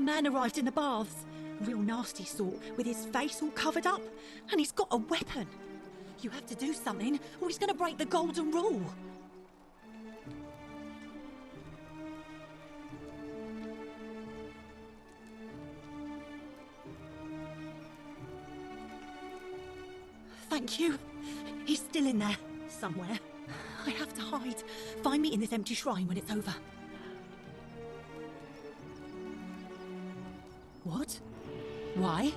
man arrived in the baths. A real nasty sort, with his face all covered up. And he's got a weapon. You have to do something, or he's going to break the golden rule. Thank you. He's still in there, somewhere. I have to hide. Find me in this empty shrine when it's over. What? Why?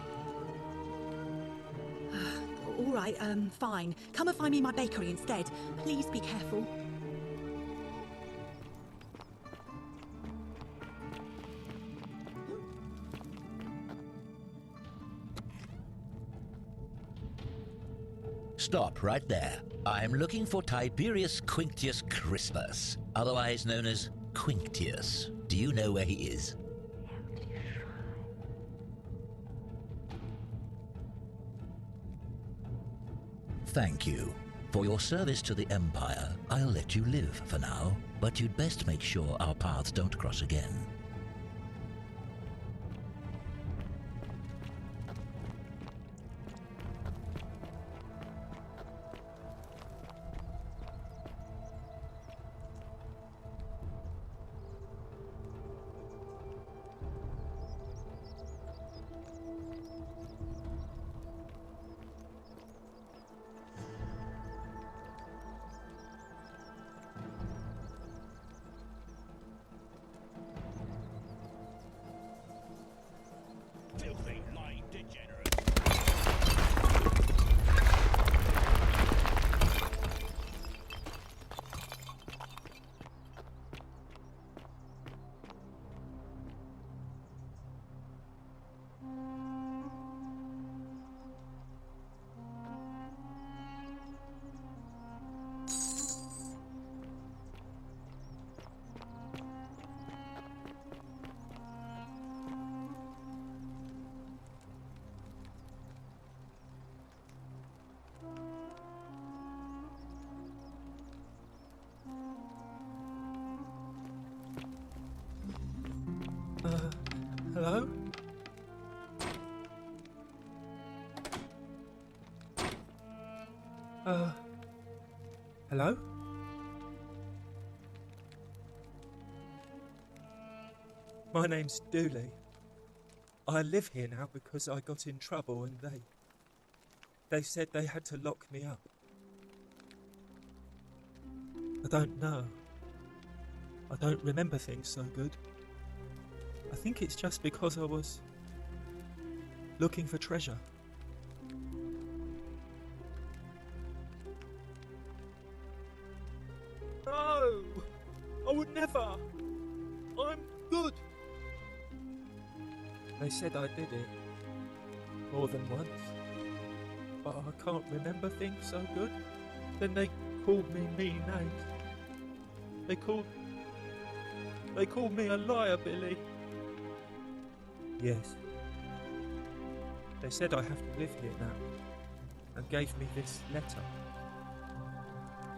All right, fine. Come and find me in my bakery instead. Please be careful. Stop right there. I'm looking for Tiberius Quinctius Crispus, otherwise known as Quinctius. Do you know where he is? Thank you. For your service to the Empire, I'll let you live for now, but you'd best make sure our paths don't cross again. Filthy, lying degenerate. Hello? Hello? My name's Dooley. I live here now because I got in trouble and they said they had to lock me up. I don't know. I don't remember things so good. I think it's just because I was looking for treasure. No! I would never! I'm good! They said I did it more than once, but I can't remember things so good. Then they called me mean names. They called me a liar, Billy. Yes. They said I have to live here now, and gave me this letter.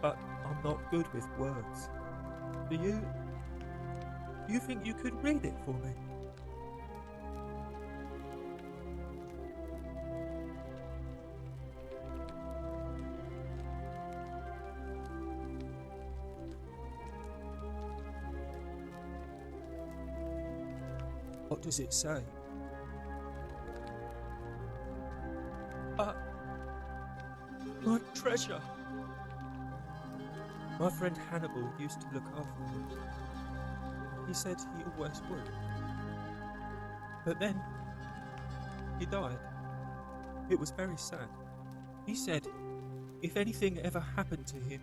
But I'm not good with words. Do you think you could read it for me? What does it say? My treasure! My friend Hannibal used to look after me. He said he always would. But then, he died. It was very sad. He said if anything ever happened to him,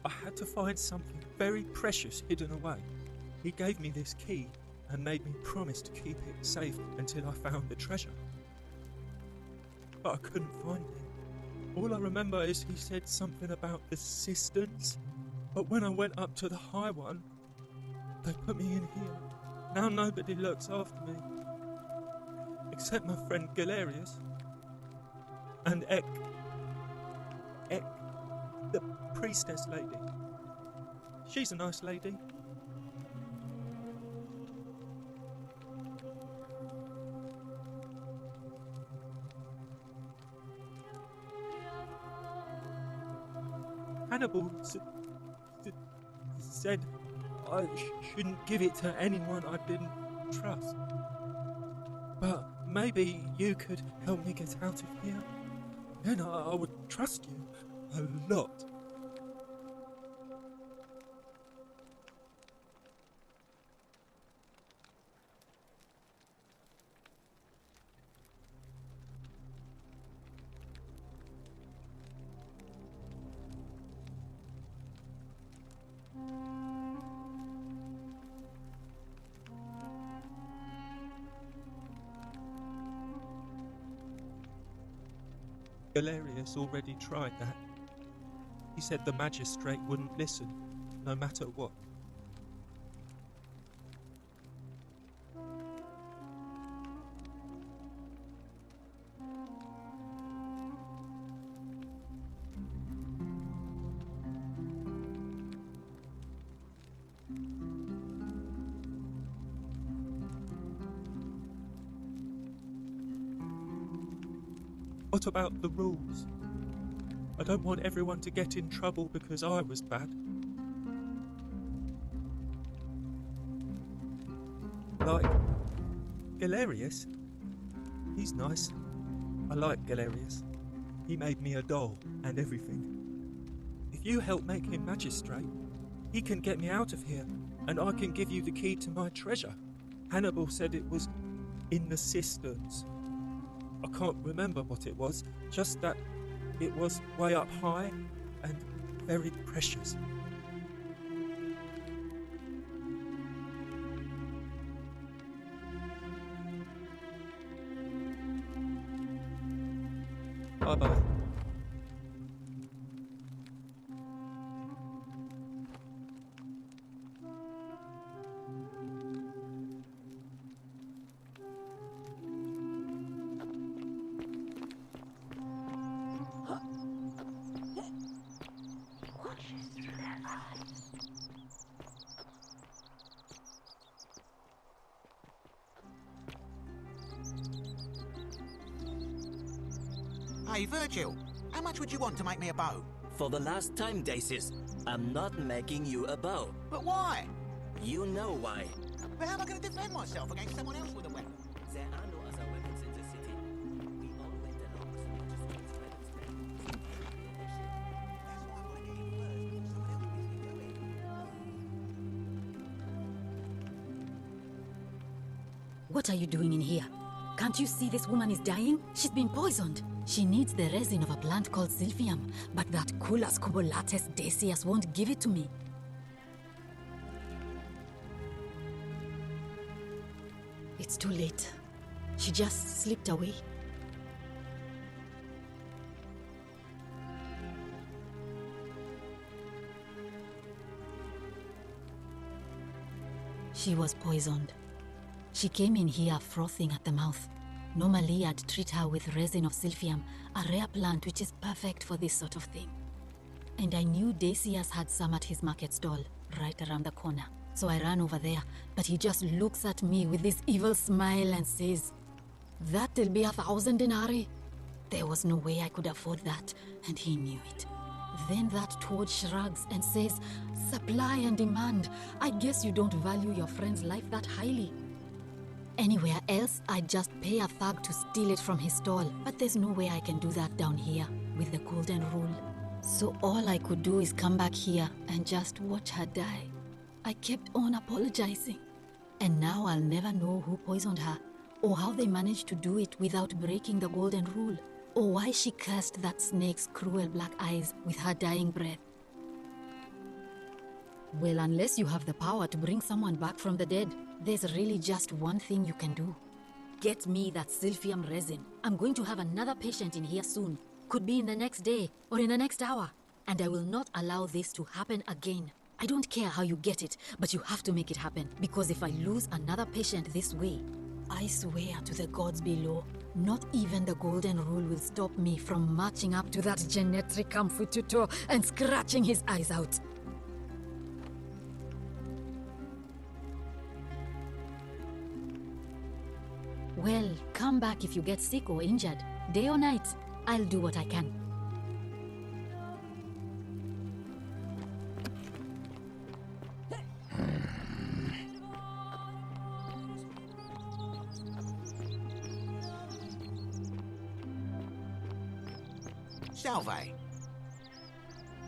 I had to find something very precious hidden away. He gave me this key and made me promise to keep it safe until I found the treasure. But I couldn't find it. All I remember is he said something about the cisterns, but when I went up to the high one, they put me in here. Now nobody looks after me, except my friend Galerius and Ek, the priestess lady. She's a nice lady. Hannibal said I shouldn't give it to anyone I didn't trust. But maybe you could help me get out of here. Then I would trust you a lot. Galerius already tried that. He said the magistrate wouldn't listen, no matter what. What about the rules? I don't want everyone to get in trouble because I was bad. Like Galerius. He's nice. I like Galerius. He made me a doll and everything. If you help make him magistrate, he can get me out of here, and I can give you the key to my treasure. Hannibal said it was in the cisterns. I can't remember what it was, just that it was way up high and very precious. Bye-bye. Hey, Virgil, how much would you want to make me a bow? For the last time, Dacius, I'm not making you a bow. But why? You know why. But how am I going to defend myself against someone else with a weapon? There are no other weapons in the city. We all went along with the magistrate's guidance plan. That's why I've got to get in first before someone else beats me to it. What are you doing in here? Can't you see this woman is dying? She's been poisoned. She needs the resin of a plant called silphium, but that Culus cubulatus Decius won't give it to me. It's too late. She just slipped away. She was poisoned. She came in here frothing at the mouth. Normally, I'd treat her with resin of silphium, a rare plant which is perfect for this sort of thing. And I knew Decius had some at his market stall, right around the corner. So I ran over there, but he just looks at me with this evil smile and says, "That'll be 1,000 denarii." There was no way I could afford that, and he knew it. Then that toad shrugs and says, "Supply and demand. I guess you don't value your friend's life that highly." Anywhere else, I'd just pay a thug to steal it from his stall, but there's no way I can do that down here with the golden rule. So all I could do is come back here and just watch her die. I kept on apologizing, and now I'll never know who poisoned her, or how they managed to do it without breaking the golden rule, or why she cursed that snake's cruel black eyes with her dying breath. Well, unless you have the power to bring someone back from the dead, there's really just one thing you can do. Get me that silphium resin. I'm going to have another patient in here soon. Could be in the next day or in the next hour. And I will not allow this to happen again. I don't care how you get it, but you have to make it happen. Because if I lose another patient this way, I swear to the gods below, not even the golden rule will stop me from marching up to that genetic tutor and scratching his eyes out. Well, come back if you get sick or injured. Day or night, I'll do what I can. Salve.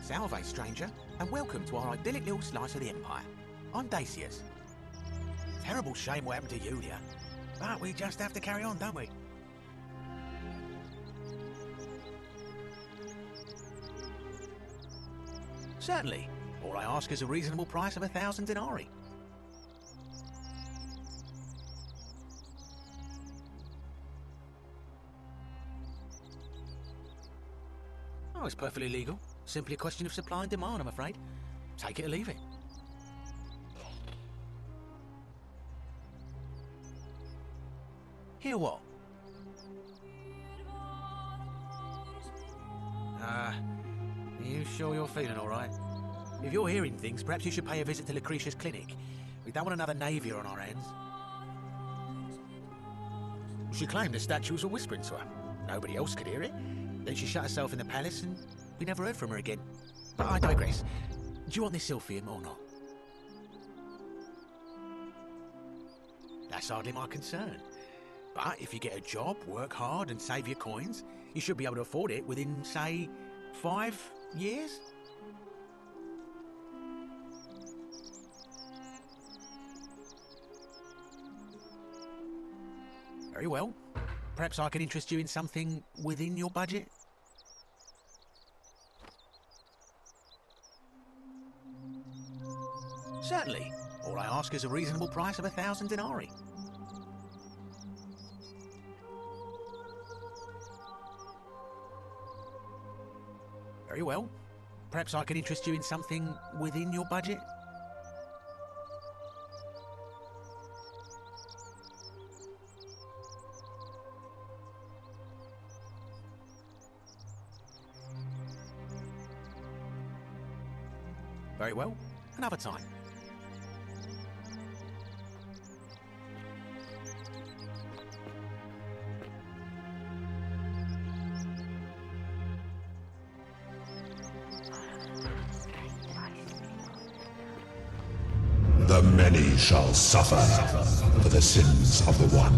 Salve, stranger, and welcome to our idyllic little slice of the Empire. I'm Dacius. Terrible shame what happened to Yulia, but we just have to carry on, don't we? Certainly. All I ask is a reasonable price of 1,000 denarii. Oh, it's perfectly legal. Simply a question of supply and demand, I'm afraid. Take it or leave it. Hear what? Are you sure you're feeling all right? If you're hearing things, perhaps you should pay a visit to Lucretia's clinic. We don't want another navy on our hands. She claimed the statues were whispering to her. Nobody else could hear it. Then she shut herself in the palace and we never heard from her again. But I digress. Do you want this silphium or not? That's hardly my concern. But if you get a job, work hard and save your coins, you should be able to afford it within, say, 5 years? Very well. Perhaps I can interest you in something within your budget? Certainly. All I ask is a reasonable price of 1,000 denarii. Very well. Perhaps I can interest you in something within your budget? Very well. Another time. The many shall suffer for the sins of the one.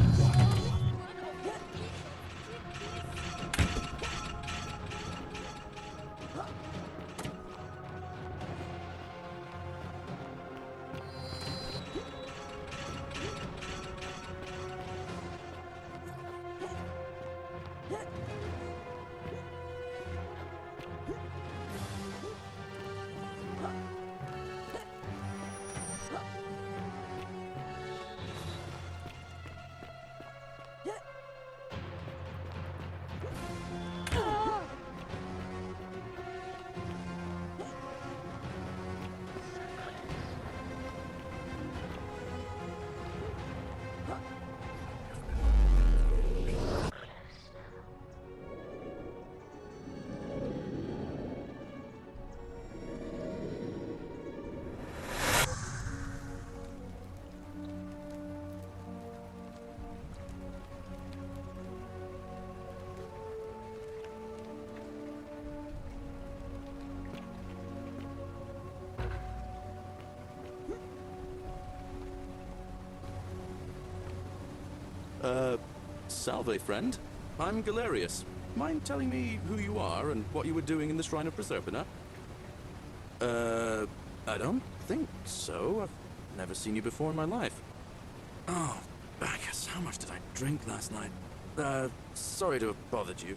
Salve, friend. I'm Galerius. Mind telling me who you are and what you were doing in the Shrine of Proserpina? I don't think so. I've never seen you before in my life. Oh, Bacchus, how much did I drink last night? Sorry to have bothered you.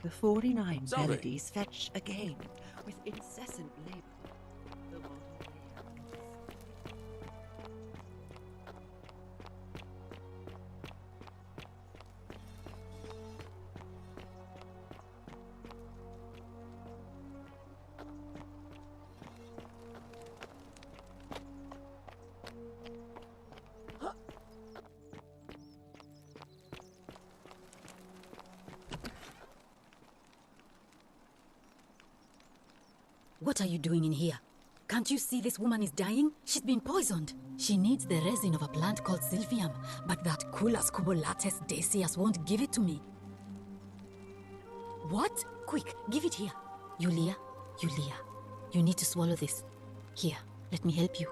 The 49 Salve. melodies fetch again with incessant labor. The modern What are you doing in here? Can't you see this woman is dying? She's been poisoned. She needs the resin of a plant called silphium, but that Culus cubulates decius won't give it to me. What? Quick, give it here. Yulia, you need to swallow this. Here, let me help you.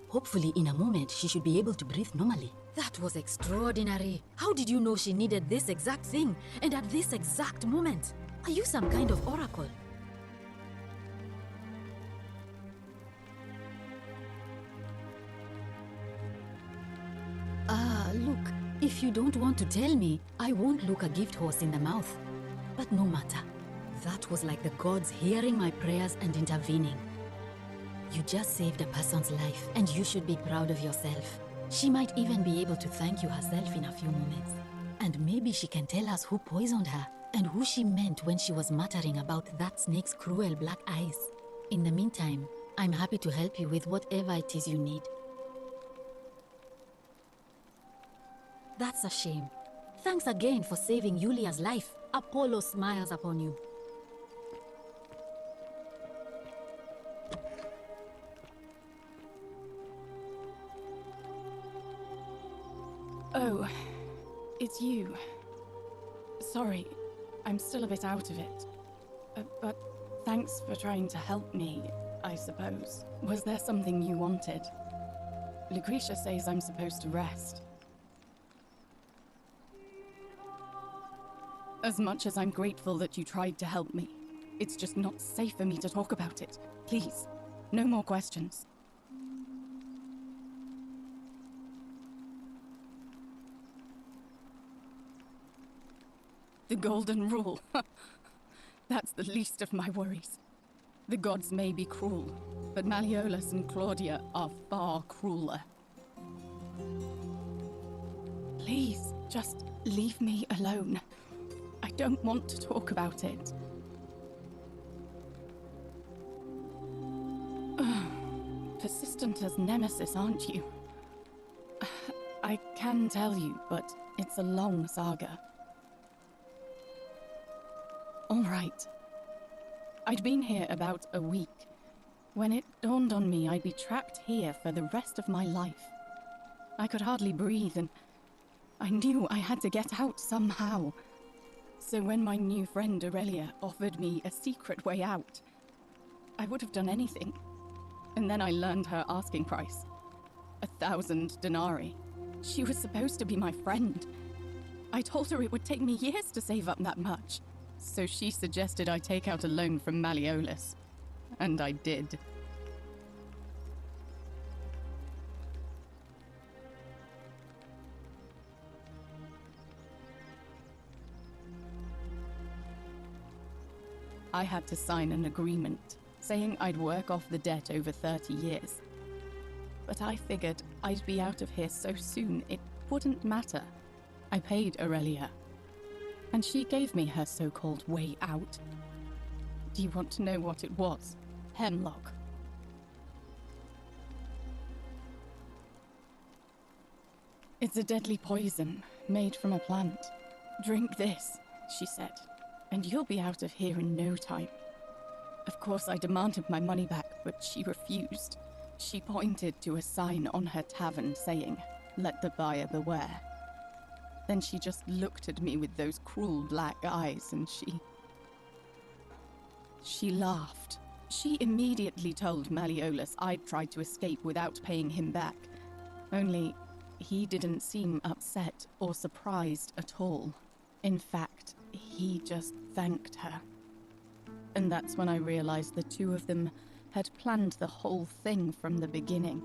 Hopefully, in a moment, she should be able to breathe normally. That was extraordinary. How did you know she needed this exact thing, and at this exact moment? Are you some kind of oracle? Look, if you don't want to tell me, I won't look a gift horse in the mouth. But no matter. That was like the gods hearing my prayers and intervening. You just saved a person's life, and you should be proud of yourself. She might even be able to thank you herself in a few moments. And maybe she can tell us who poisoned her, and who she meant when she was muttering about that snake's cruel black eyes. In the meantime, I'm happy to help you with whatever it is you need. That's a shame. Thanks again for saving Yulia's life. Apollo smiles upon you. Oh, it's you. Sorry, I'm still a bit out of it. But thanks for trying to help me, I suppose. Was there something you wanted? Lucretia says I'm supposed to rest. As much as I'm grateful that you tried to help me, it's just not safe for me to talk about it. Please, no more questions. The golden rule. That's the least of my worries. The gods may be cruel, but Malleolus and Claudia are far crueler. Please, just leave me alone. I don't want to talk about it. Persistent as Nemesis, aren't you? I can tell you, but it's a long saga. All right. I'd been here about a week, when it dawned on me I'd be trapped here for the rest of my life. I could hardly breathe, and I knew I had to get out somehow. So when my new friend Aurelia offered me a secret way out, I would have done anything. And then I learned her asking price. 1,000 denarii. She was supposed to be my friend. I told her it would take me years to save up that much. So she suggested I take out a loan from Malleolus. And I did. I had to sign an agreement, saying I'd work off the debt over 30 years. But I figured I'd be out of here so soon it wouldn't matter. I paid Aurelia, and she gave me her so-called way out. Do you want to know what it was? Hemlock. It's a deadly poison made from a plant. Drink this, she said, and you'll be out of here in no time. Of course, I demanded my money back, but she refused. She pointed to a sign on her tavern saying, "Let the buyer beware." Then she just looked at me with those cruel black eyes, and she laughed. She immediately told Malleolus I'd tried to escape without paying him back. Only, he didn't seem upset or surprised at all. In fact, he just thanked her. And that's when I realized the two of them had planned the whole thing from the beginning.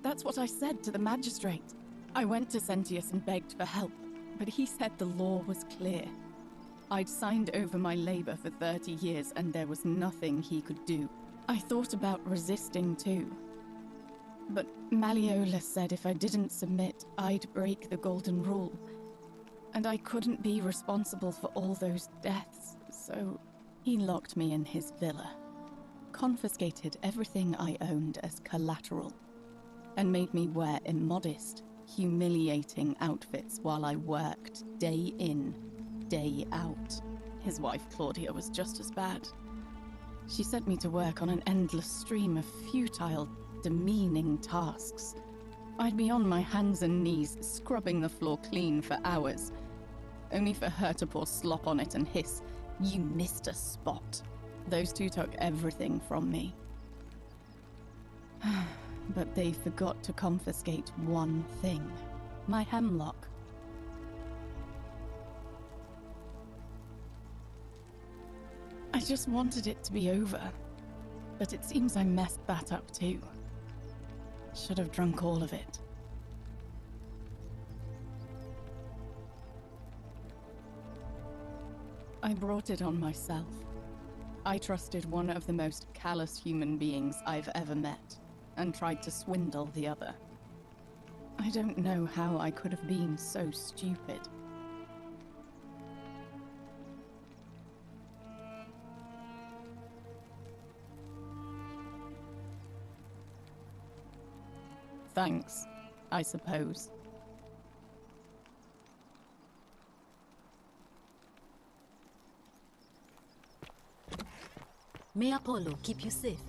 That's what I said to the magistrate. I went to Sentius and begged for help, but he said the law was clear. I'd signed over my labor for 30 years and there was nothing he could do. I thought about resisting too. But Malleolus said if I didn't submit, I'd break the golden rule. And I couldn't be responsible for all those deaths, so he locked me in his villa. confiscated everything I owned as collateral and made me wear immodest, humiliating outfits while I worked day in, day out. His wife Claudia was just as bad. She sent me to work on an endless stream of futile, demeaning tasks. I'd be on my hands and knees, scrubbing the floor clean for hours, only for her to pour slop on it and hiss, "You missed a spot." Those two took everything from me. But they forgot to confiscate one thing: my hemlock. I just wanted it to be over, but it seems I messed that up too. Should have drunk all of it. I brought it on myself. I trusted one of the most callous human beings I've ever met, and tried to swindle the other. I don't know how I could have been so stupid. Thanks, I suppose. May Apollo keep you safe.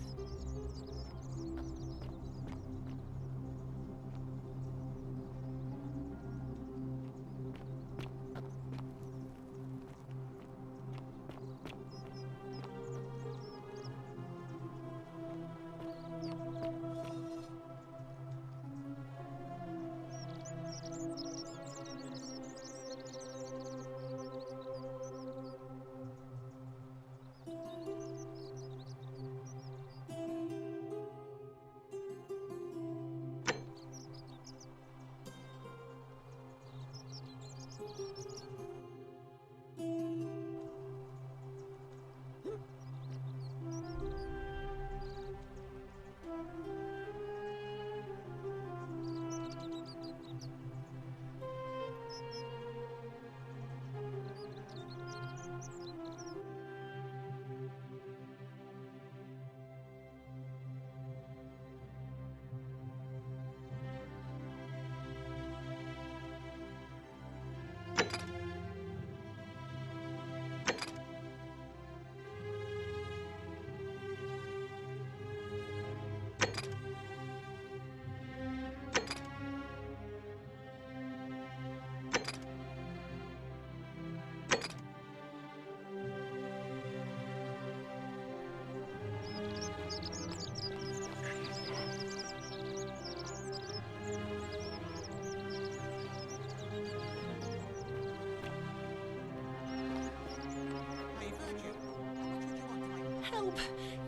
Help!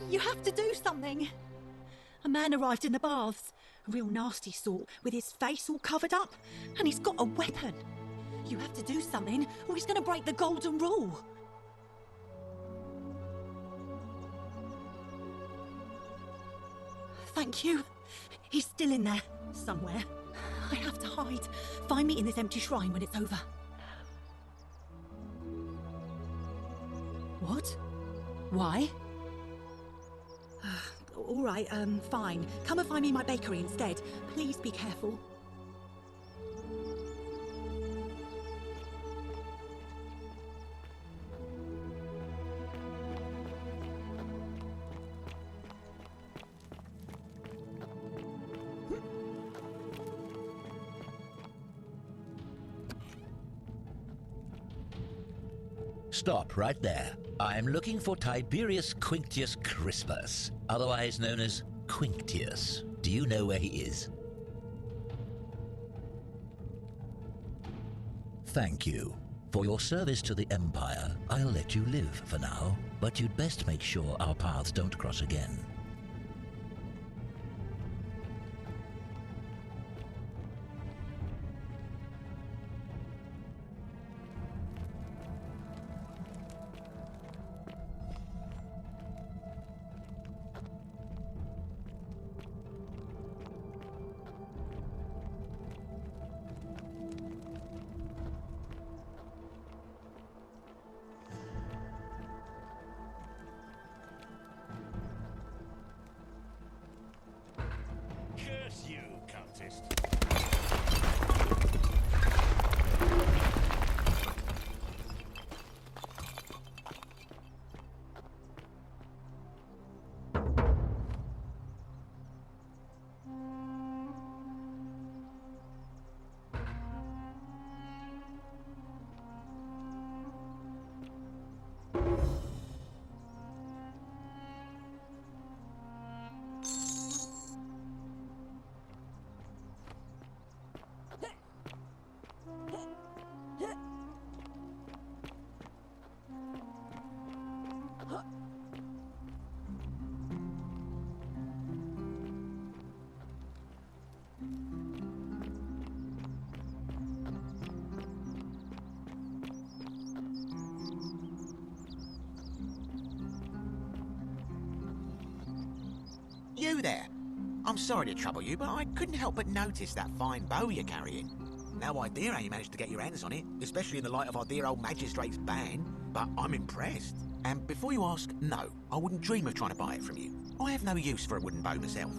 You have to do something! A man arrived in the baths, a real nasty sort, with his face all covered up, and he's got a weapon. You have to do something, or he's going to break the golden rule. Thank you. He's still in there, somewhere. I have to hide. Find me in this empty shrine when it's over. What? Why? All right, fine. Come and find me in my bakery instead. Please be careful. Stop right there. I'm looking for Tiberius Quinctius Crispus, otherwise known as Quinctius. Do you know where he is? Thank you. For your service to the Empire, I'll let you live for now, but you'd best make sure our paths don't cross again. you there? I'm sorry to trouble you, but I couldn't help but notice that fine bow you're carrying. No idea how you managed to get your hands on it, especially in the light of our dear old magistrate's ban, but I'm impressed. And before you ask, no, I wouldn't dream of trying to buy it from you. I have no use for a wooden bow myself.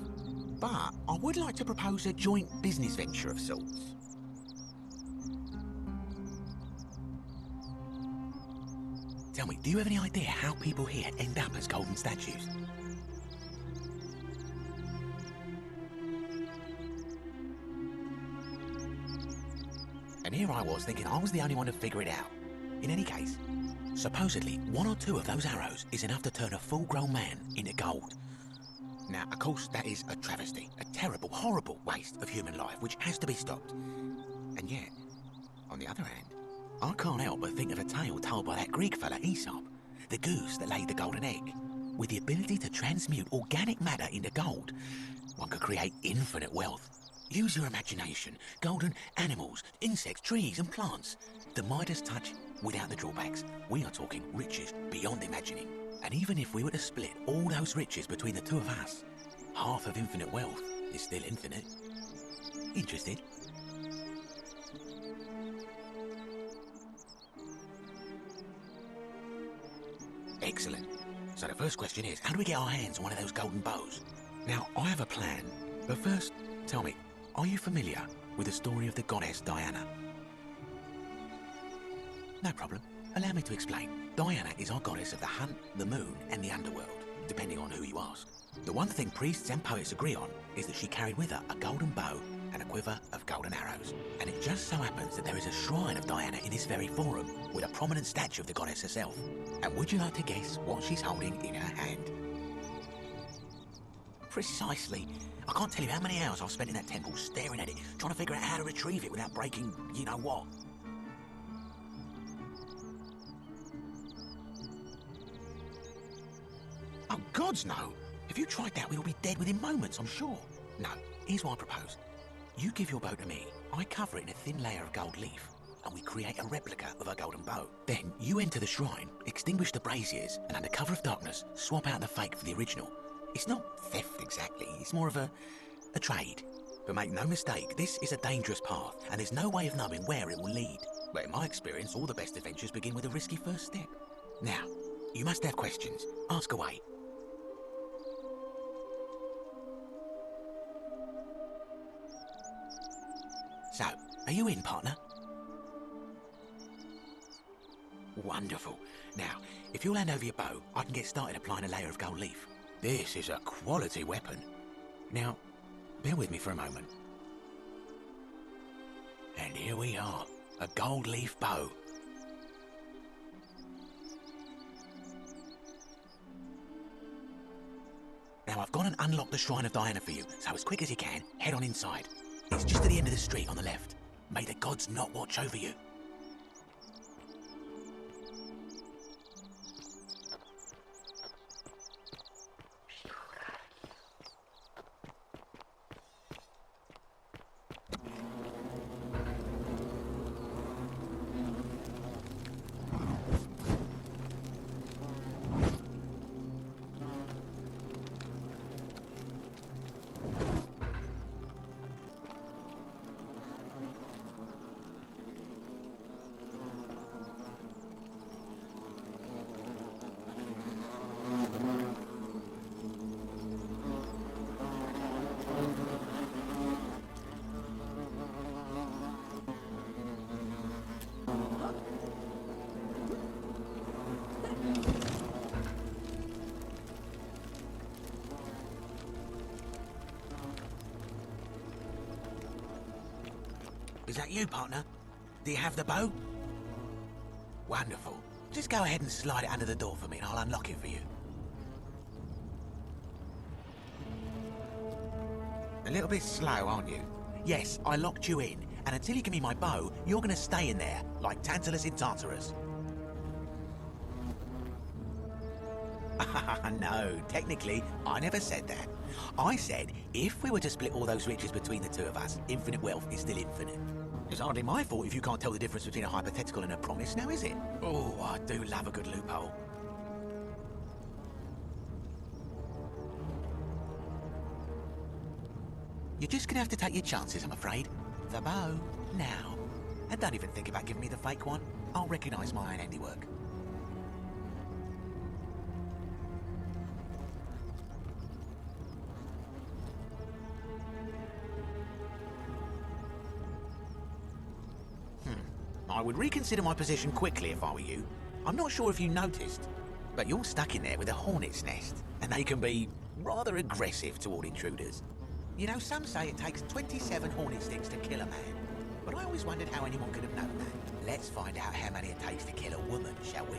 But I would like to propose a joint business venture of sorts. Tell me, do you have any idea how people here end up as golden statues? And here I was thinking I was the only one to figure it out. In any case, supposedly 1 or 2 of those arrows is enough to turn a full-grown man into gold. Now, of course, that is a travesty, a terrible, horrible waste of human life which has to be stopped. And yet, on the other hand, I can't help but think of a tale told by that Greek fella Aesop, the goose that laid the golden egg. With the ability to transmute organic matter into gold, one could create infinite wealth. Use your imagination. Golden animals, insects, trees and plants. The Midas touch without the drawbacks. We are talking riches beyond imagining. And even if we were to split all those riches between the 2 of us, half of infinite wealth is still infinite. Interested? Excellent. So the first question is, how do we get our hands on one of those golden bows? Now, I have a plan. But first, tell me, are you familiar with the story of the goddess Diana? No problem. Allow me to explain. Diana is our goddess of the hunt, the moon, and the underworld, depending on who you ask. The one thing priests and poets agree on is that she carried with her a golden bow and a quiver of golden arrows. And it just so happens that there is a shrine of Diana in this very forum, with a prominent statue of the goddess herself. And would you like to guess what she's holding in her hand? Precisely. I can't tell you how many hours I've spent in that temple staring at it, trying to figure out how to retrieve it without breaking you-know-what. Oh, gods no! If you tried that, we'll be dead within moments, I'm sure. No, here's what I propose. You give your bow to me, I cover it in a thin layer of gold leaf, and we create a replica of a golden bow. Then you enter the shrine, extinguish the braziers, and under cover of darkness, swap out the fake for the original. It's not theft exactly, it's more of a trade. But make no mistake, this is a dangerous path, and there's no way of knowing where it will lead. But in my experience, all the best adventures begin with a risky first step. Now, you must have questions. Ask away. So, are you in, partner? Wonderful. Now, if you'll hand over your bow, I can get started applying a layer of gold leaf. This is a quality weapon. Now, bear with me for a moment. And here we are, a gold leaf bow. Now, I've gone and unlocked the Shrine of Diana for you, so as quick as you can, head on inside. It's just at the end of the street on the left. May the gods not watch over you. Is that you, partner? Do you have the bow? Wonderful. Just go ahead and slide it under the door for me and I'll unlock it for you. A little bit slow, aren't you? Yes, I locked you in, and until you give me my bow, you're gonna stay in there, like Tantalus in Tartarus. No, technically, I never said that. I said, if we were to split all those riches between the 2 of us, infinite wealth is still infinite. It's hardly my fault if you can't tell the difference between a hypothetical and a promise, now is it? Oh, I do love a good loophole. You're just gonna have to take your chances, I'm afraid. The bow, now. And don't even think about giving me the fake one. I'll recognise my own handiwork. I would reconsider my position quickly if I were you. I'm not sure if you noticed, but you're stuck in there with a hornet's nest, and they can be rather aggressive toward intruders. You know, some say it takes 27 hornet stings to kill a man, but I always wondered how anyone could have known that. Let's find out how many it takes to kill a woman, shall we?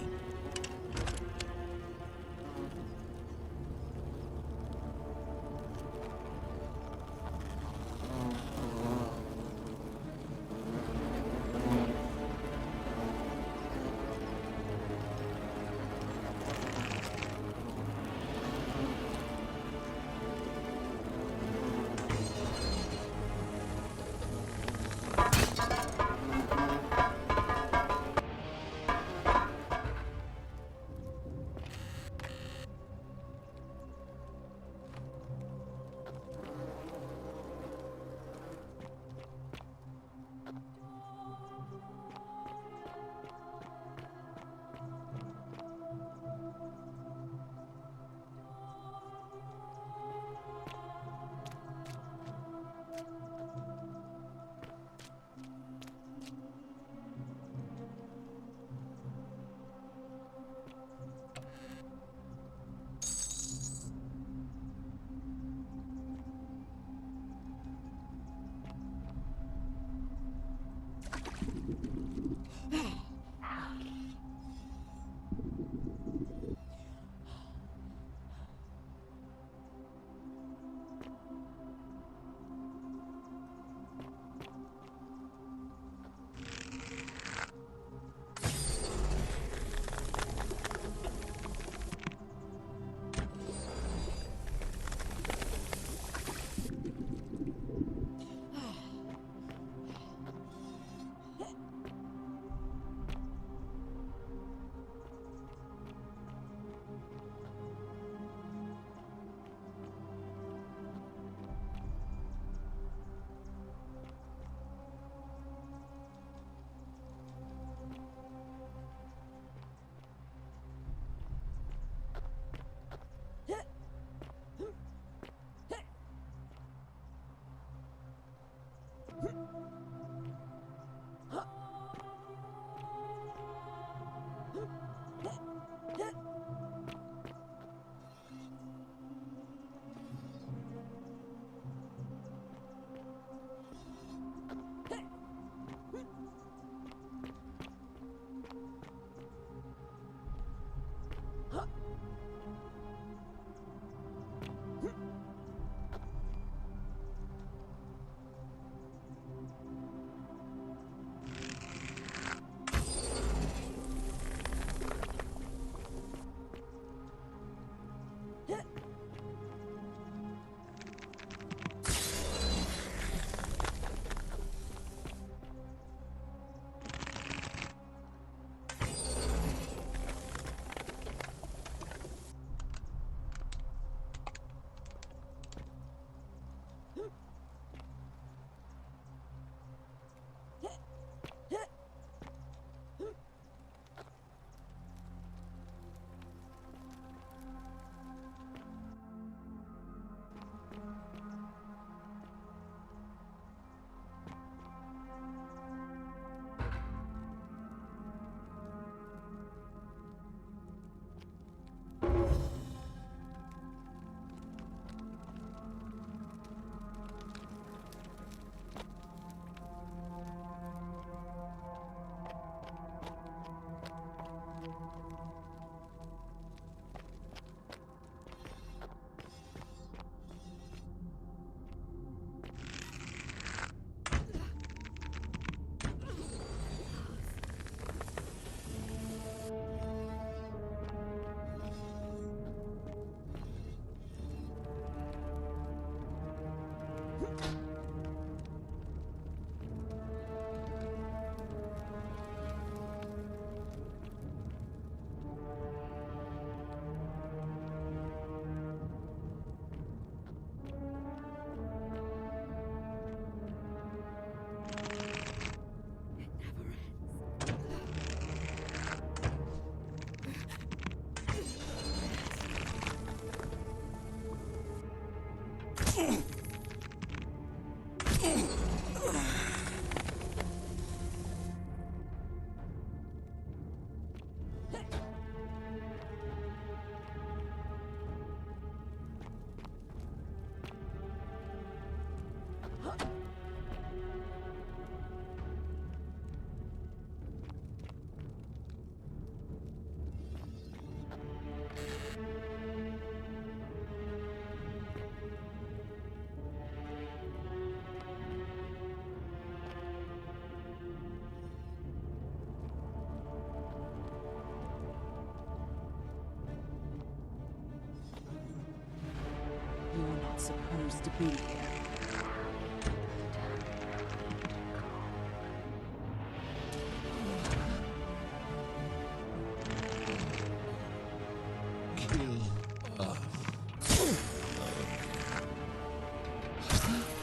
supposed to be here?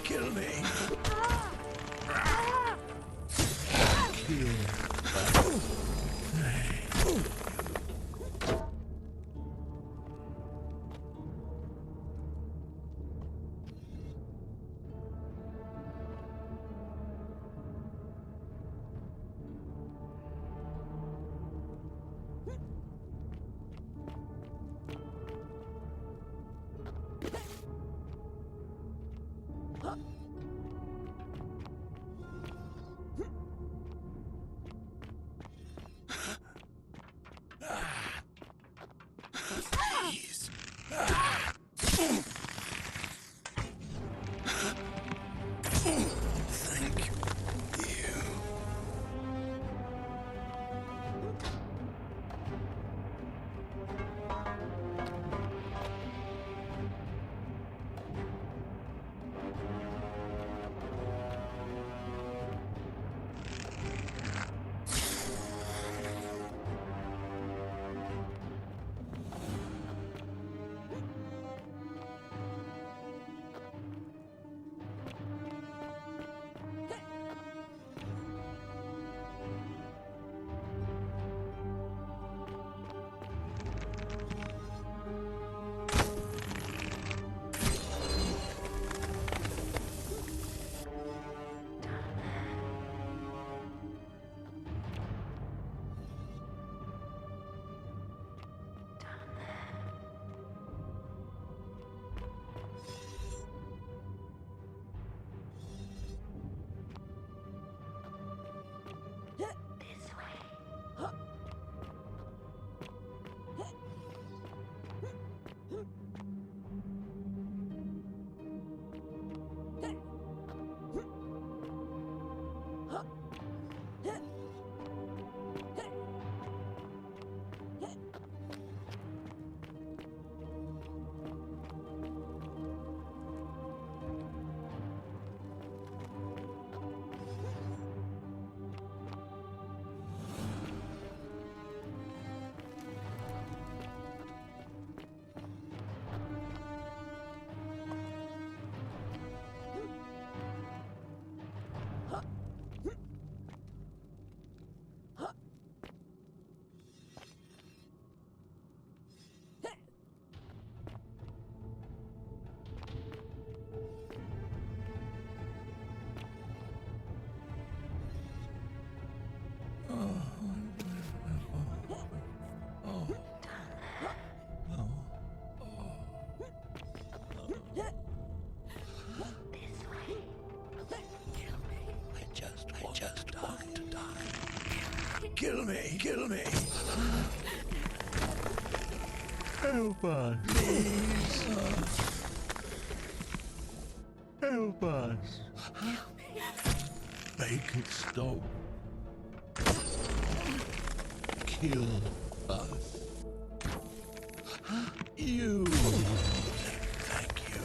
Kill me. Kill me, kill me. Help us. Please. Help us. Make it stop. Kill us. You. Thank you.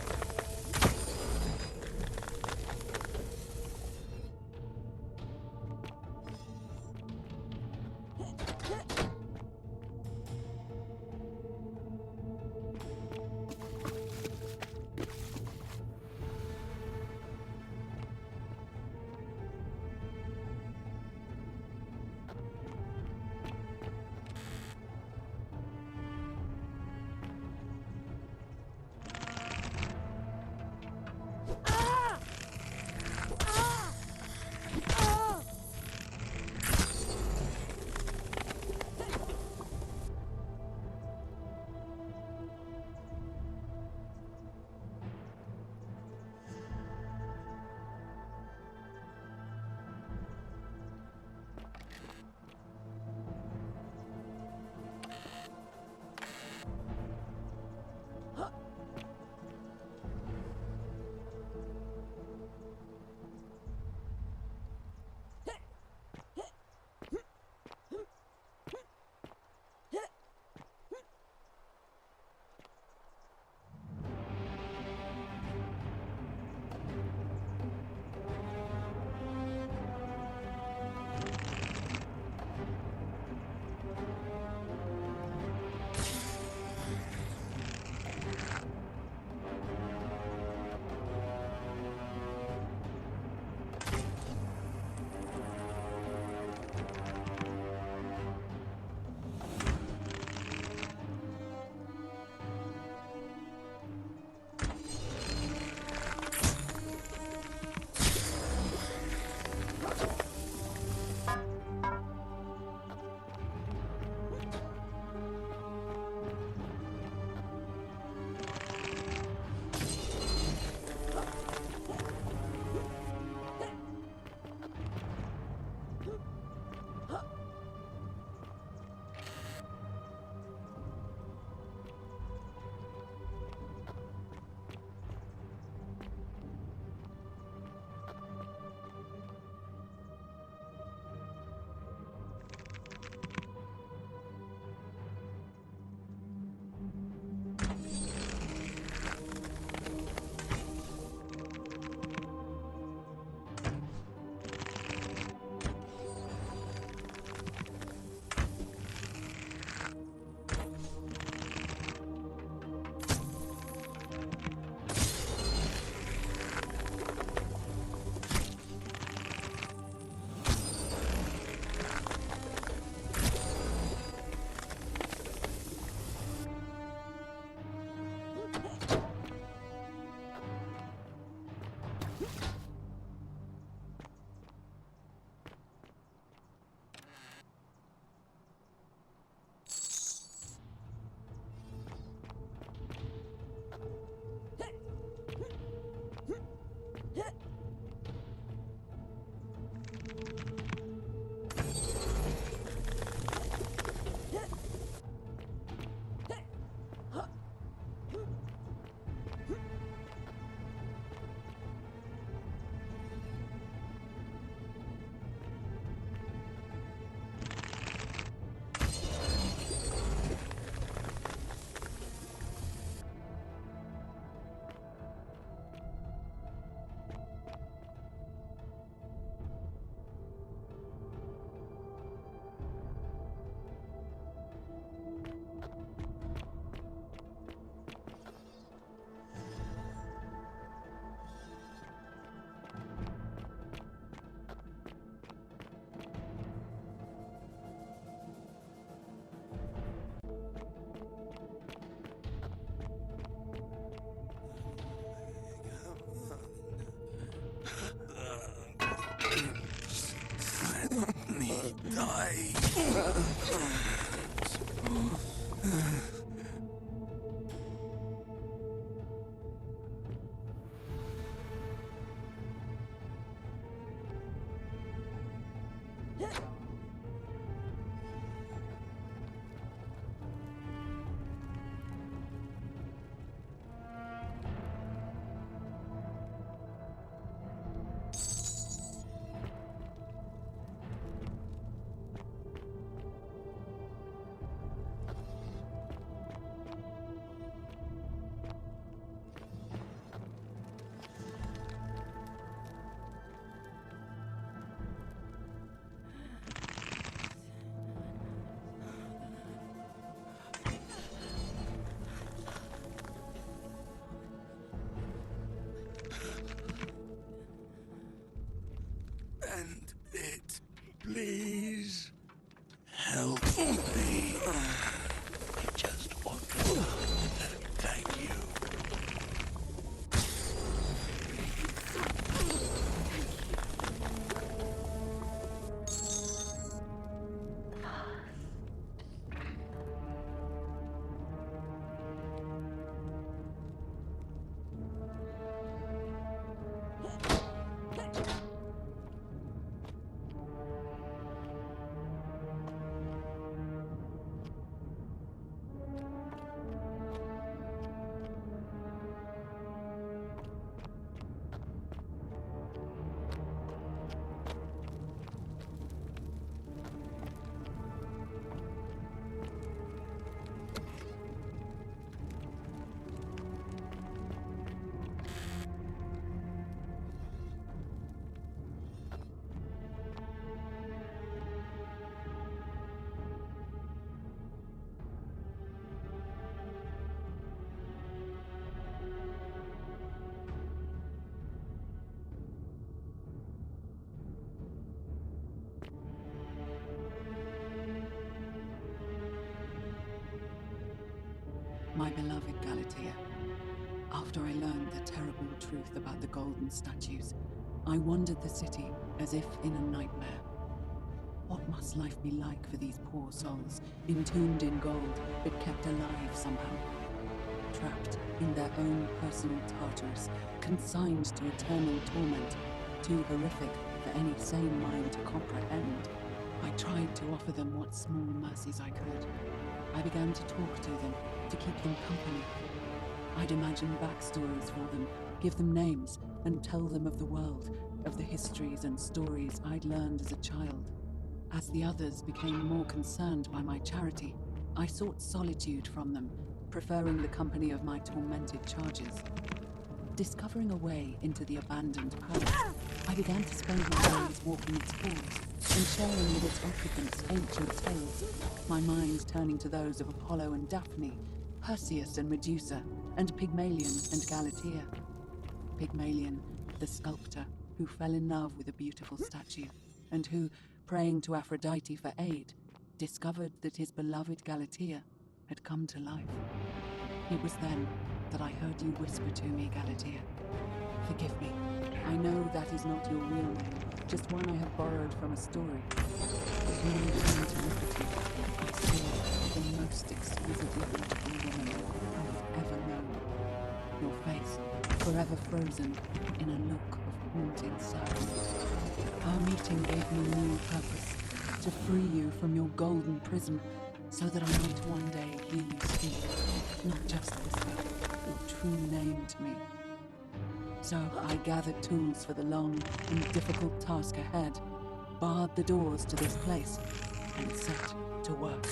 die. End it, please. Help me. Just one more. Thank you. My beloved Galatea, after I learned the terrible truth about the golden statues, I wandered the city as if in a nightmare. What must life be like for these poor souls, entombed in gold, but kept alive somehow? Trapped in their own personal Tartarus, consigned to eternal torment, too horrific for any sane mind to comprehend. I tried to offer them what small mercies I could. I began to talk to them, to keep them company. I'd imagine backstories for them, give them names, and tell them of the world, of the histories and stories I'd learned as a child. As the others became more concerned by my charity, I sought solitude from them, preferring the company of my tormented charges. Discovering a way into the abandoned palace, I began to spend my days walking its halls and sharing with its occupants ancient tales, my mind turning to those of Apollo and Daphne, Perseus and Medusa, and Pygmalion and Galatea. Pygmalion, the sculptor who fell in love with a beautiful statue, and who, praying to Aphrodite for aid, discovered that his beloved Galatea had come to life. It was then that I heard you whisper to me, Galatea. Forgive me. I know that is not your real name, just one I have borrowed from a story. But when I turned to look at you, I saw the most exquisitely beautiful woman I have ever known. Your face, forever frozen in a look of haunting sadness. Our meeting gave me new purpose, to free you from your golden prison, so that I might one day hear you speak, not just whisper your true name to me. So I gathered tools for the long and difficult task ahead, barred the doors to this place, and set to work.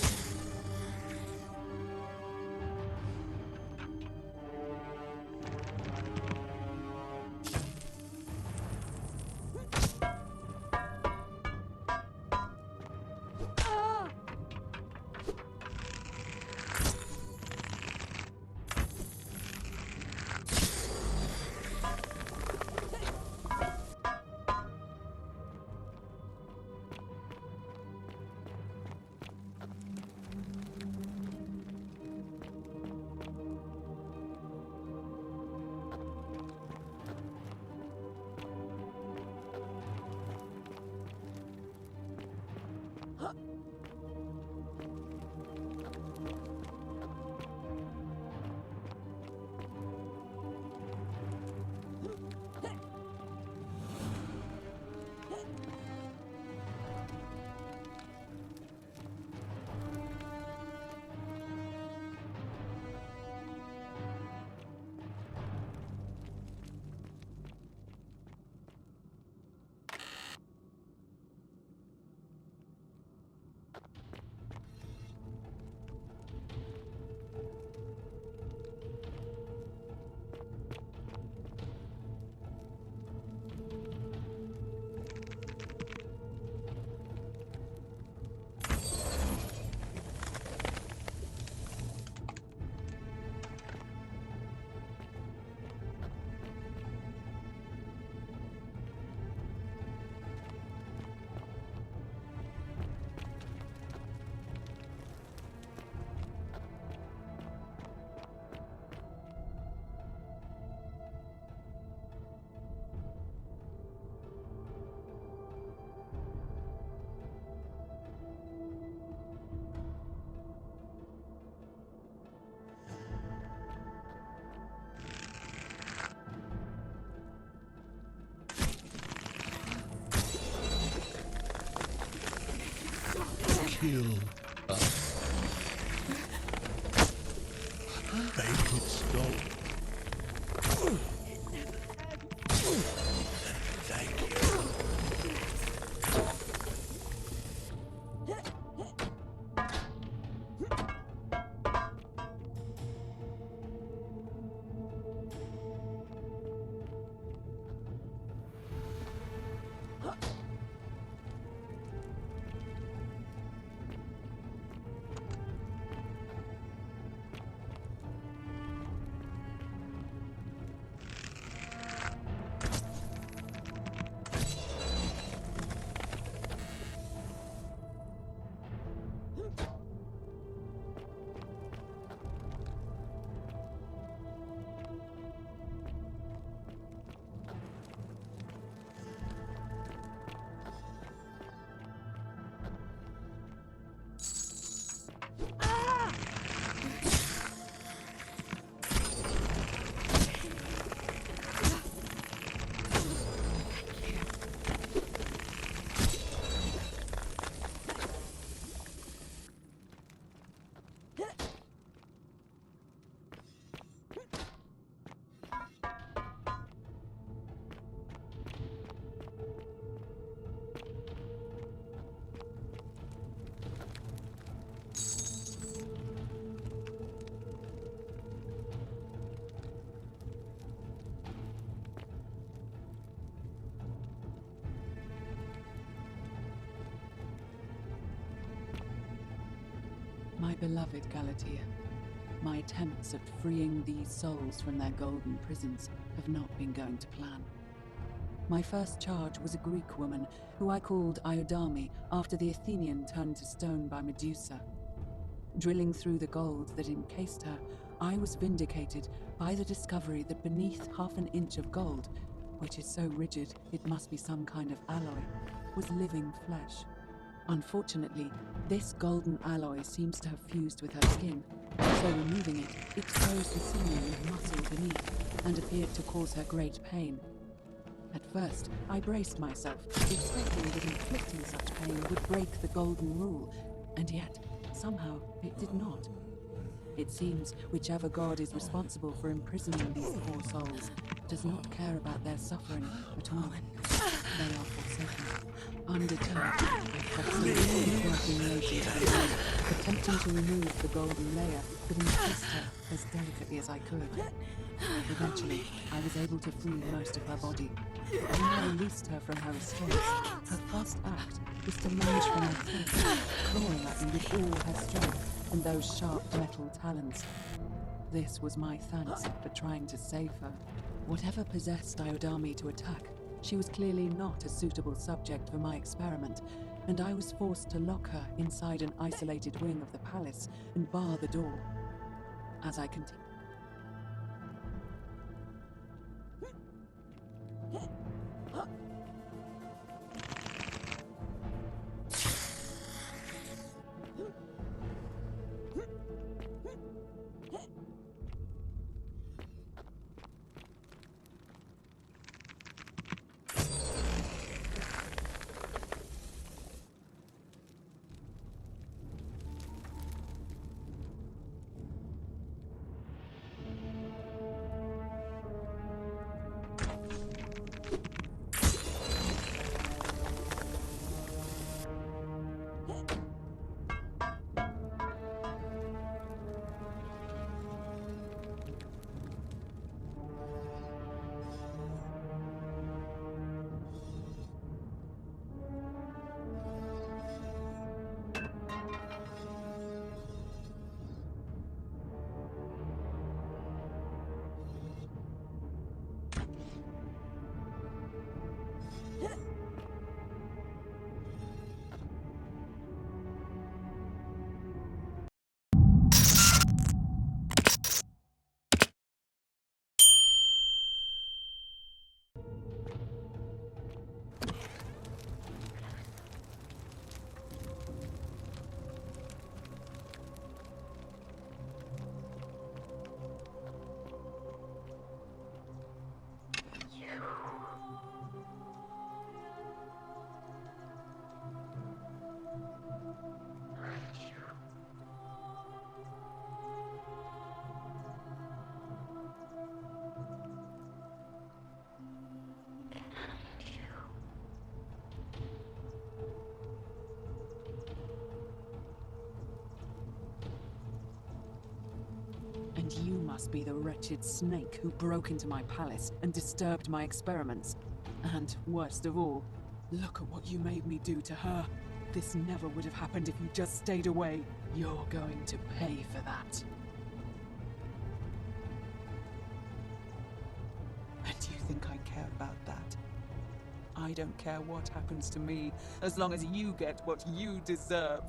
kill us. Make it stop. Thank you. My beloved Galatea, my attempts at freeing these souls from their golden prisons have not been going to plan. My first charge was a Greek woman who I called Iodame after the Athenian turned to stone by Medusa. Drilling through the gold that encased her, I was vindicated by the discovery that beneath half an inch of gold, which is so rigid it must be some kind of alloy, was living flesh. Unfortunately, this golden alloy seems to have fused with her skin, so removing it exposed the sinew and muscle beneath and appeared to cause her great pain. At first, I braced myself, expecting that inflicting such pain would break the golden rule, and yet, somehow, it did not. It seems whichever god is responsible for imprisoning these poor souls does not care about their suffering at all. They are forsaken. Undeterred, I pressed working late into the night, attempting to remove the golden layer that encased her as delicately as I could. Eventually, I was able to free most of her body. When I released her from her restraints, her first act was to lunge for my throat, clawing at me with all her strength and those sharp metal talons. This was my thanks for trying to save her. Whatever possessed Iodame to attack, she was clearly not a suitable subject for my experiment, and I was forced to lock her inside an isolated wing of the palace and bar the door. As I continued, must be the wretched snake who broke into my palace and disturbed my experiments. And, worst of all, look at what you made me do to her. This never would have happened if you just stayed away. You're going to pay for that. And do you think I care about that? I don't care what happens to me, as long as you get what you deserve.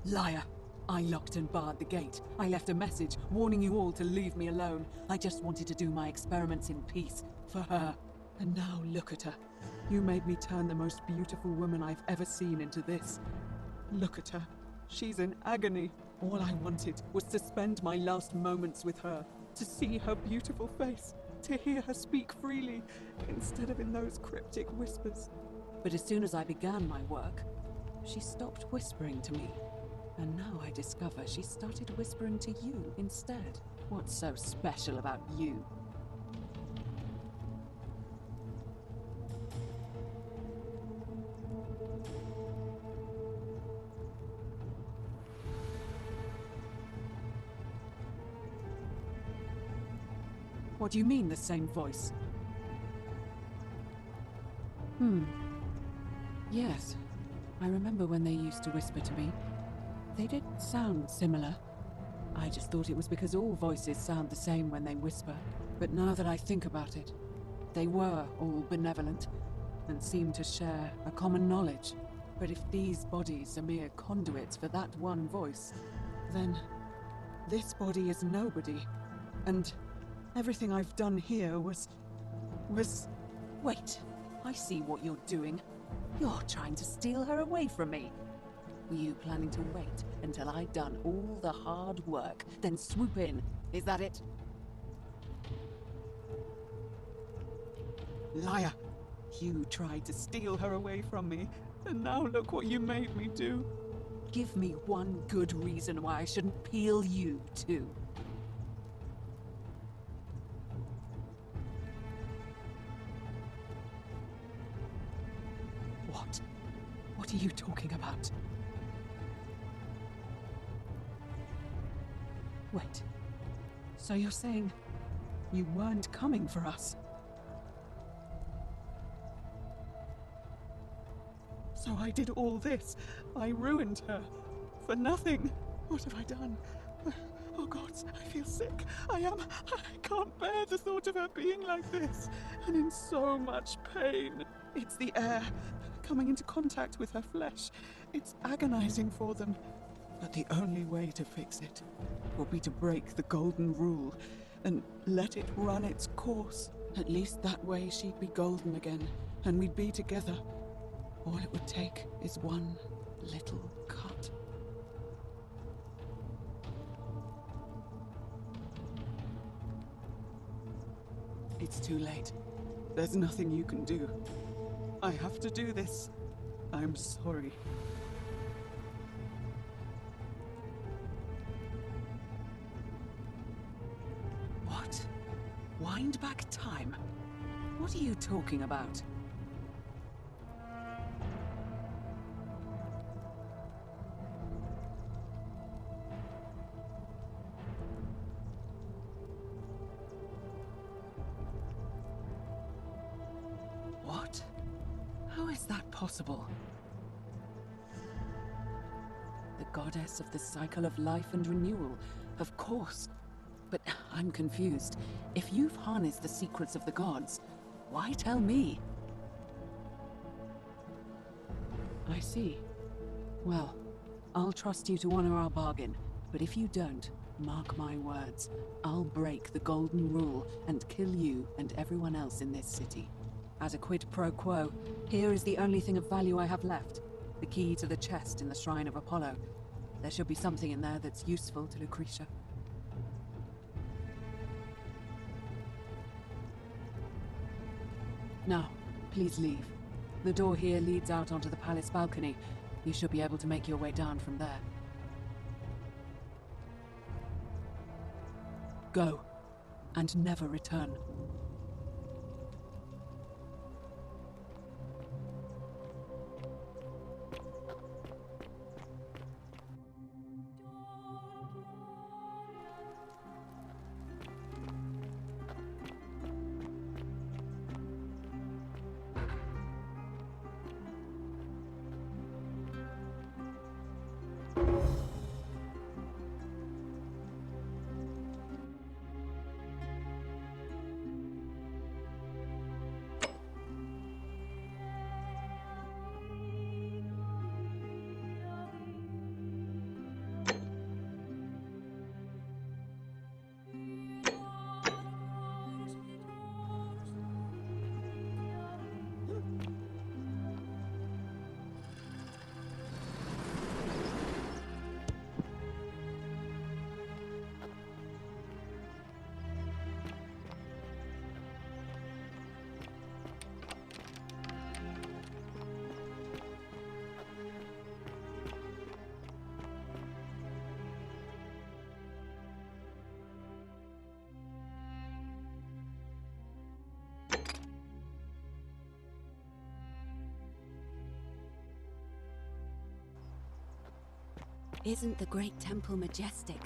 Liar! I locked and barred the gate. I left a message warning you all to leave me alone. I just wanted to do my experiments in peace, for her. And now look at her. You made me turn the most beautiful woman I've ever seen into this. Look at her. She's in agony. All I wanted was to spend my last moments with her, to see her beautiful face, to hear her speak freely, instead of in those cryptic whispers. But as soon as I began my work, she stopped whispering to me. And now I discover she started whispering to you instead. What's so special about you? What do you mean, the same voice? Yes. I remember when they used to whisper to me. They did sound similar. I just thought it was because all voices sound the same when they whisper. But now that I think about it, they were all benevolent and seemed to share a common knowledge. But if these bodies are mere conduits for that one voice, then this body is nobody. And everything I've done here was... Wait, I see what you're doing. You're trying to steal her away from me. Were you planning to wait until I'd done all the hard work, then swoop in? Is that it? Liar! You tried to steal her away from me, and now look what you made me do. Give me one good reason why I shouldn't peel you, too. What? What are you talking about? Wait. So you're saying you weren't coming for us? So I did all this. I ruined her. For nothing. What have I done? Oh God, I feel sick. I can't bear the thought of her being like this. And in so much pain. It's the air coming into contact with her flesh. It's agonizing for them. But the only way to fix it will be to break the golden rule and let it run its course. At least that way she'd be golden again, and we'd be together. All it would take is one little cut. It's too late. There's nothing you can do. I have to do this. I'm sorry. What? Wind back time? What are you talking about? What? How is that possible? The goddess of the cycle of life and renewal, of course. But I'm confused. If you've harnessed the secrets of the gods, why tell me? I see. Well, I'll trust you to honor our bargain. But if you don't, mark my words, I'll break the golden rule and kill you and everyone else in this city. As a quid pro quo, here is the only thing of value I have left. The key to the chest in the shrine of Apollo. There should be something in there that's useful to Lucretia. Now, please leave. The door here leads out onto the palace balcony. You should be able to make your way down from there. Go, and never return. Isn't the great temple majestic?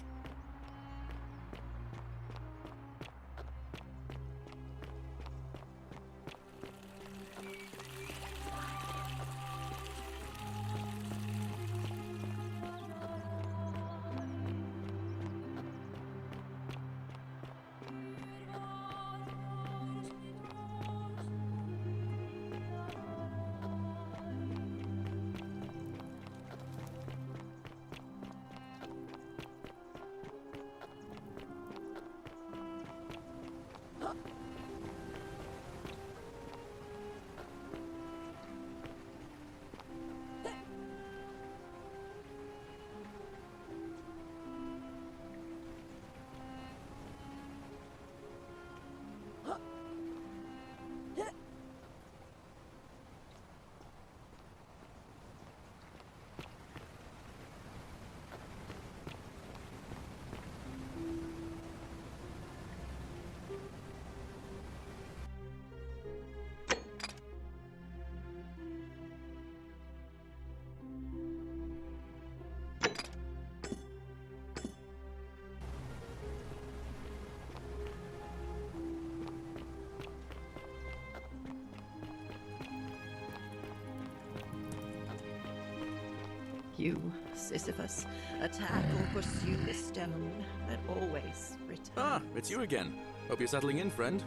You, Sisyphus, attack or pursue the stone that always returns. Ah, it's you again. Hope you're settling in, friend.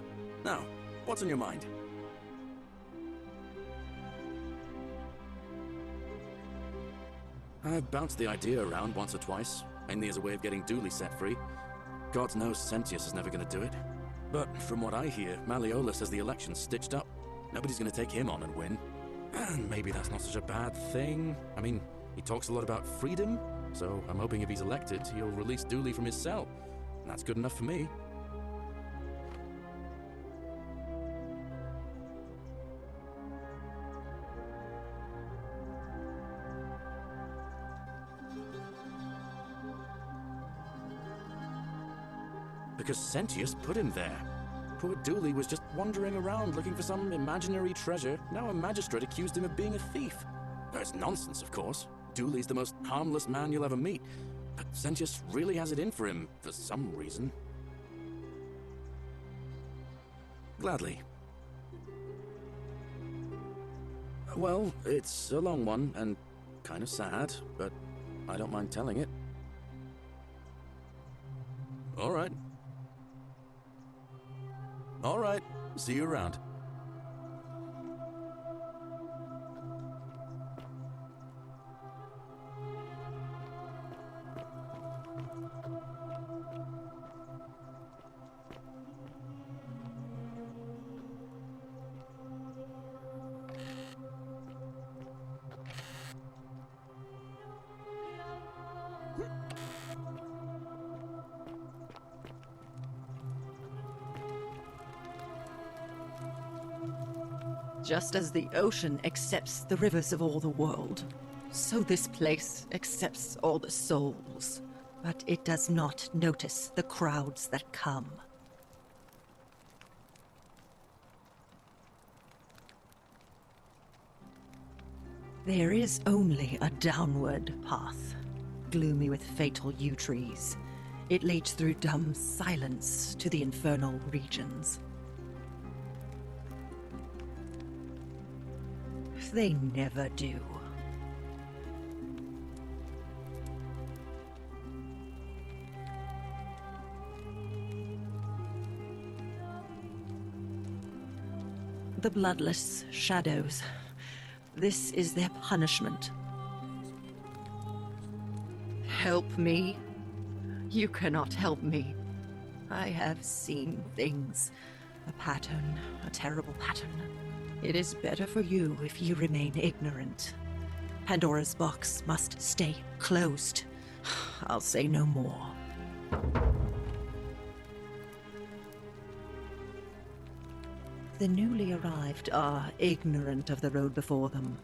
Now, what's on your mind? I've bounced the idea around once or twice, mainly as a way of getting Dooley set free. God knows Sentius is never going to do it. But from what I hear, Malleolus has the election stitched up. Nobody's going to take him on and win. And maybe that's not such a bad thing. I mean, he talks a lot about freedom, so I'm hoping if he's elected, he'll release Dooley from his cell. And that's good enough for me. Because Sentius put him there. Poor Dooley was just wandering around looking for some imaginary treasure. Now a magistrate accused him of being a thief. That's nonsense, of course. Dooley's the most harmless man you'll ever meet. But Sentius really has it in for him, for some reason. Gladly. Well, it's a long one, and kind of sad, but I don't mind telling it. All right. All right. See you around. Just as the ocean accepts the rivers of all the world, so this place accepts all the souls. But it does not notice the crowds that come. There is only a downward path, gloomy with fatal yew trees. It leads through dumb silence to the infernal regions. They never do. The bloodless shadows. This is their punishment. Help me. You cannot help me. I have seen things. A pattern, a terrible pattern. It is better for you if you remain ignorant. Pandora's box must stay closed. I'll say no more. The newly arrived are ignorant of the road before them.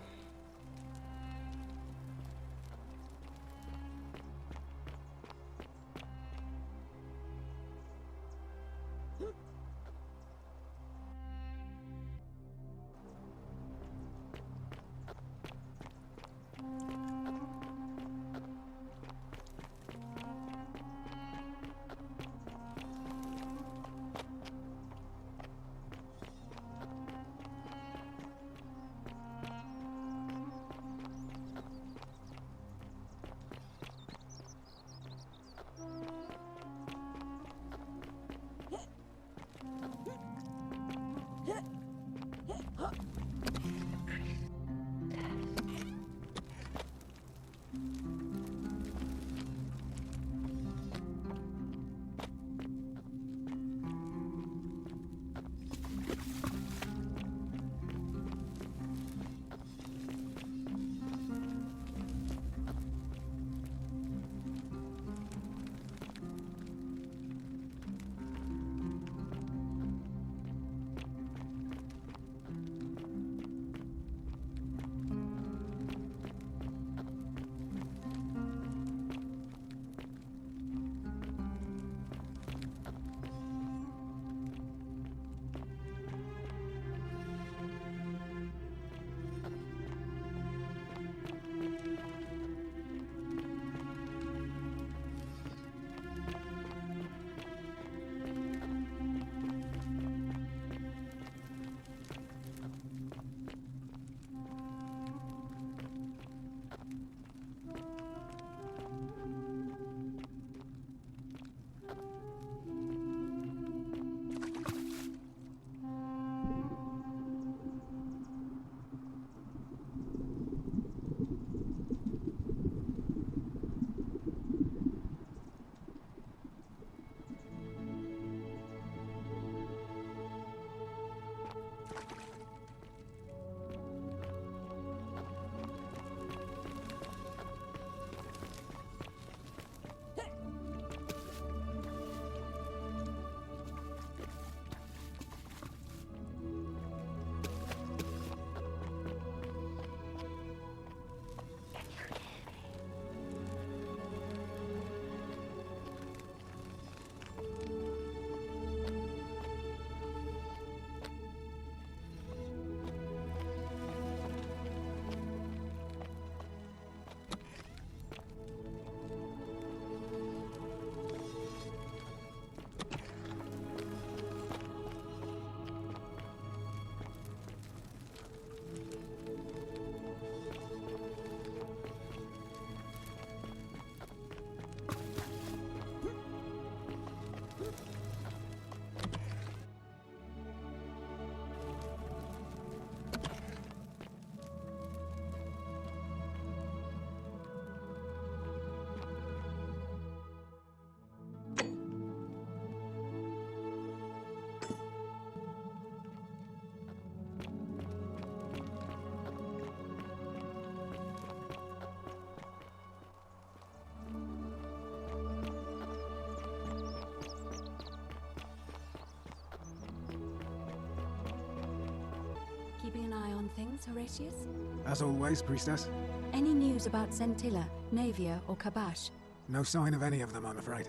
on things, Horatius? As always, Priestess. Any news about Centilla, Navia, or Kabash? No sign of any of them, I'm afraid.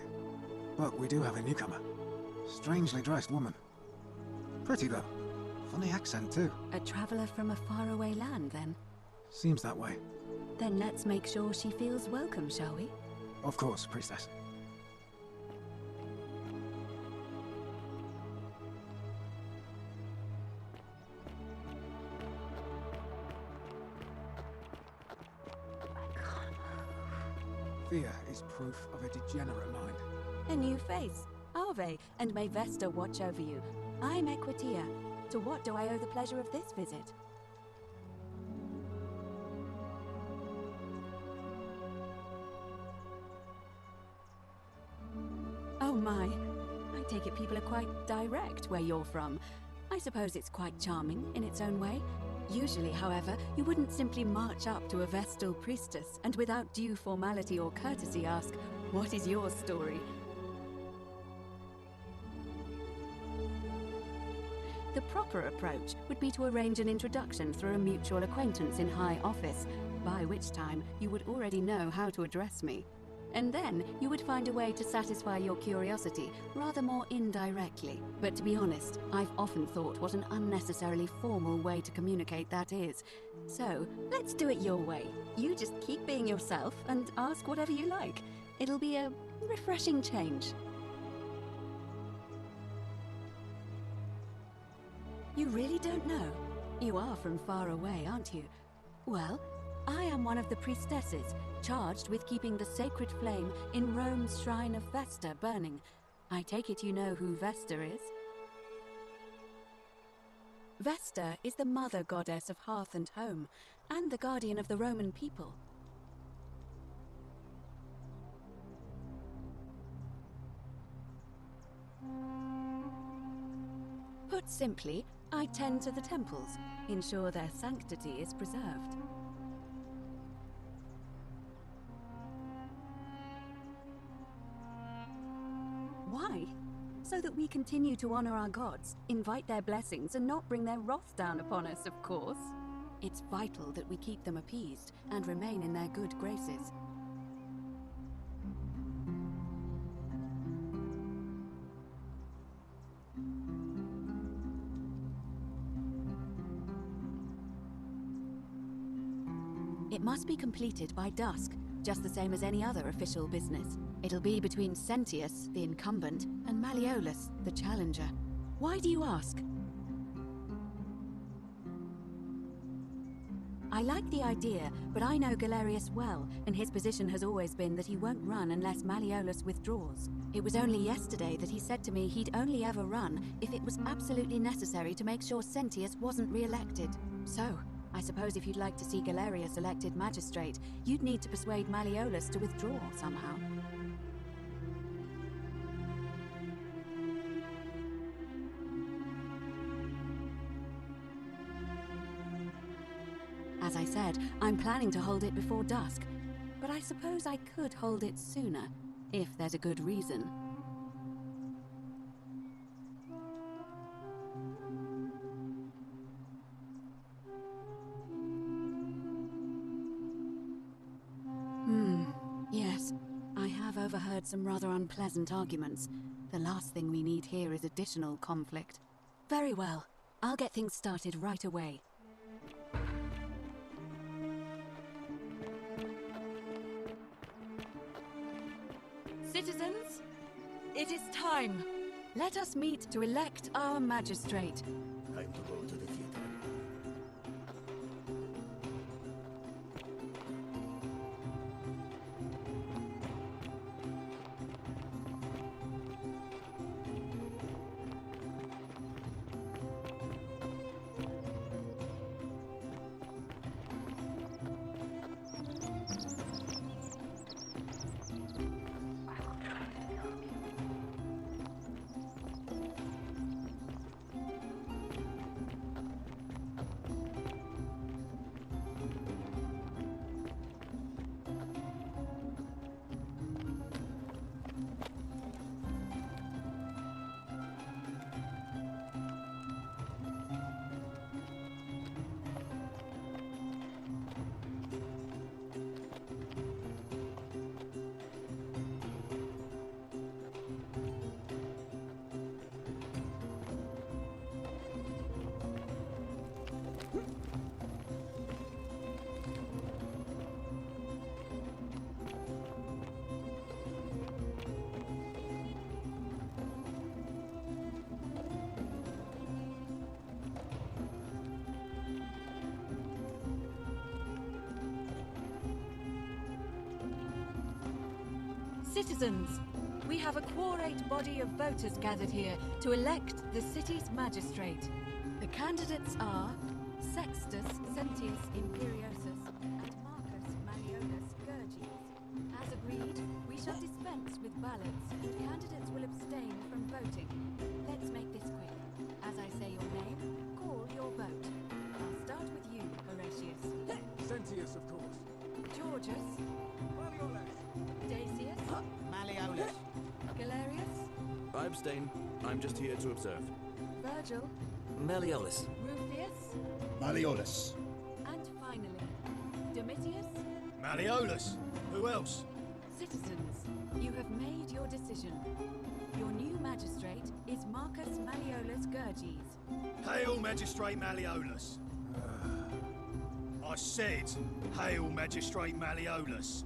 But we do have a newcomer. Strangely dressed woman. Pretty, though. Funny accent, too. A traveller from a faraway land, then? Seems that way. Then let's make sure she feels welcome, shall we? Of course, Priestess. Fear is proof of a degenerate mind. A new face. Ave, and may Vesta watch over you. I'm Equitia. To what do I owe the pleasure of this visit? Oh my. I take it people are quite direct where you're from. I suppose it's quite charming in its own way. Usually, however, you wouldn't simply march up to a Vestal priestess and without due formality or courtesy ask, "What is your story?" The proper approach would be to arrange an introduction through a mutual acquaintance in high office, by which time you would already know how to address me. And then you would find a way to satisfy your curiosity, rather more indirectly. But to be honest, I've often thought what an unnecessarily formal way to communicate that is. So, let's do it your way. You just keep being yourself and ask whatever you like. It'll be a refreshing change. You really don't know? You are from far away, aren't you? Well, I am one of the priestesses, charged with keeping the sacred flame in Rome's shrine of Vesta burning. I take it you know who Vesta is? Vesta is the mother goddess of hearth and home, and the guardian of the Roman people. Put simply, I tend to the temples, ensure their sanctity is preserved. Why? So that we continue to honor our gods, invite their blessings, and not bring their wrath down upon us, of course. It's vital that we keep them appeased and remain in their good graces. It must be completed by dusk, just the same as any other official business. It'll be between Sentius, the incumbent, and Malleolus, the challenger. Why do you ask? I like the idea, but I know Galerius well, and his position has always been that he won't run unless Malleolus withdraws. It was only yesterday that he said to me he'd only ever run if it was absolutely necessary to make sure Sentius wasn't re-elected. So, I suppose if you'd like to see Galerius elected magistrate, you'd need to persuade Malleolus to withdraw somehow. As I said, I'm planning to hold it before dusk, but I suppose I could hold it sooner, if there's a good reason. Yes, I have overheard some rather unpleasant arguments. The last thing we need here is additional conflict. Very well, I'll get things started right away. Citizens, it is time. Let us meet to elect our magistrate. Time to go to the theater. Citizens, we have a quorate body of voters gathered here to elect the city's magistrate. The candidates are Sextus Sentius Imperiosus and Marcus Malleolus Gurges. As agreed, we shall dispense with ballots and candidates will abstain from voting. Let's make this quick. As I say your name, call your vote. I'll start with you, Horatius. Sentius, of course. Georgius. Malleolus. Dacius. Malleolus. Galerius. I abstain. I'm just here to observe. Virgil. Malleolus. Rufius. Malleolus. And finally, Domitius. Malleolus. Who else? Citizens, you have made your decision. Your new magistrate is Marcus Malleolus Gurges. Hail, Magistrate Malleolus. I said, hail, Magistrate Malleolus.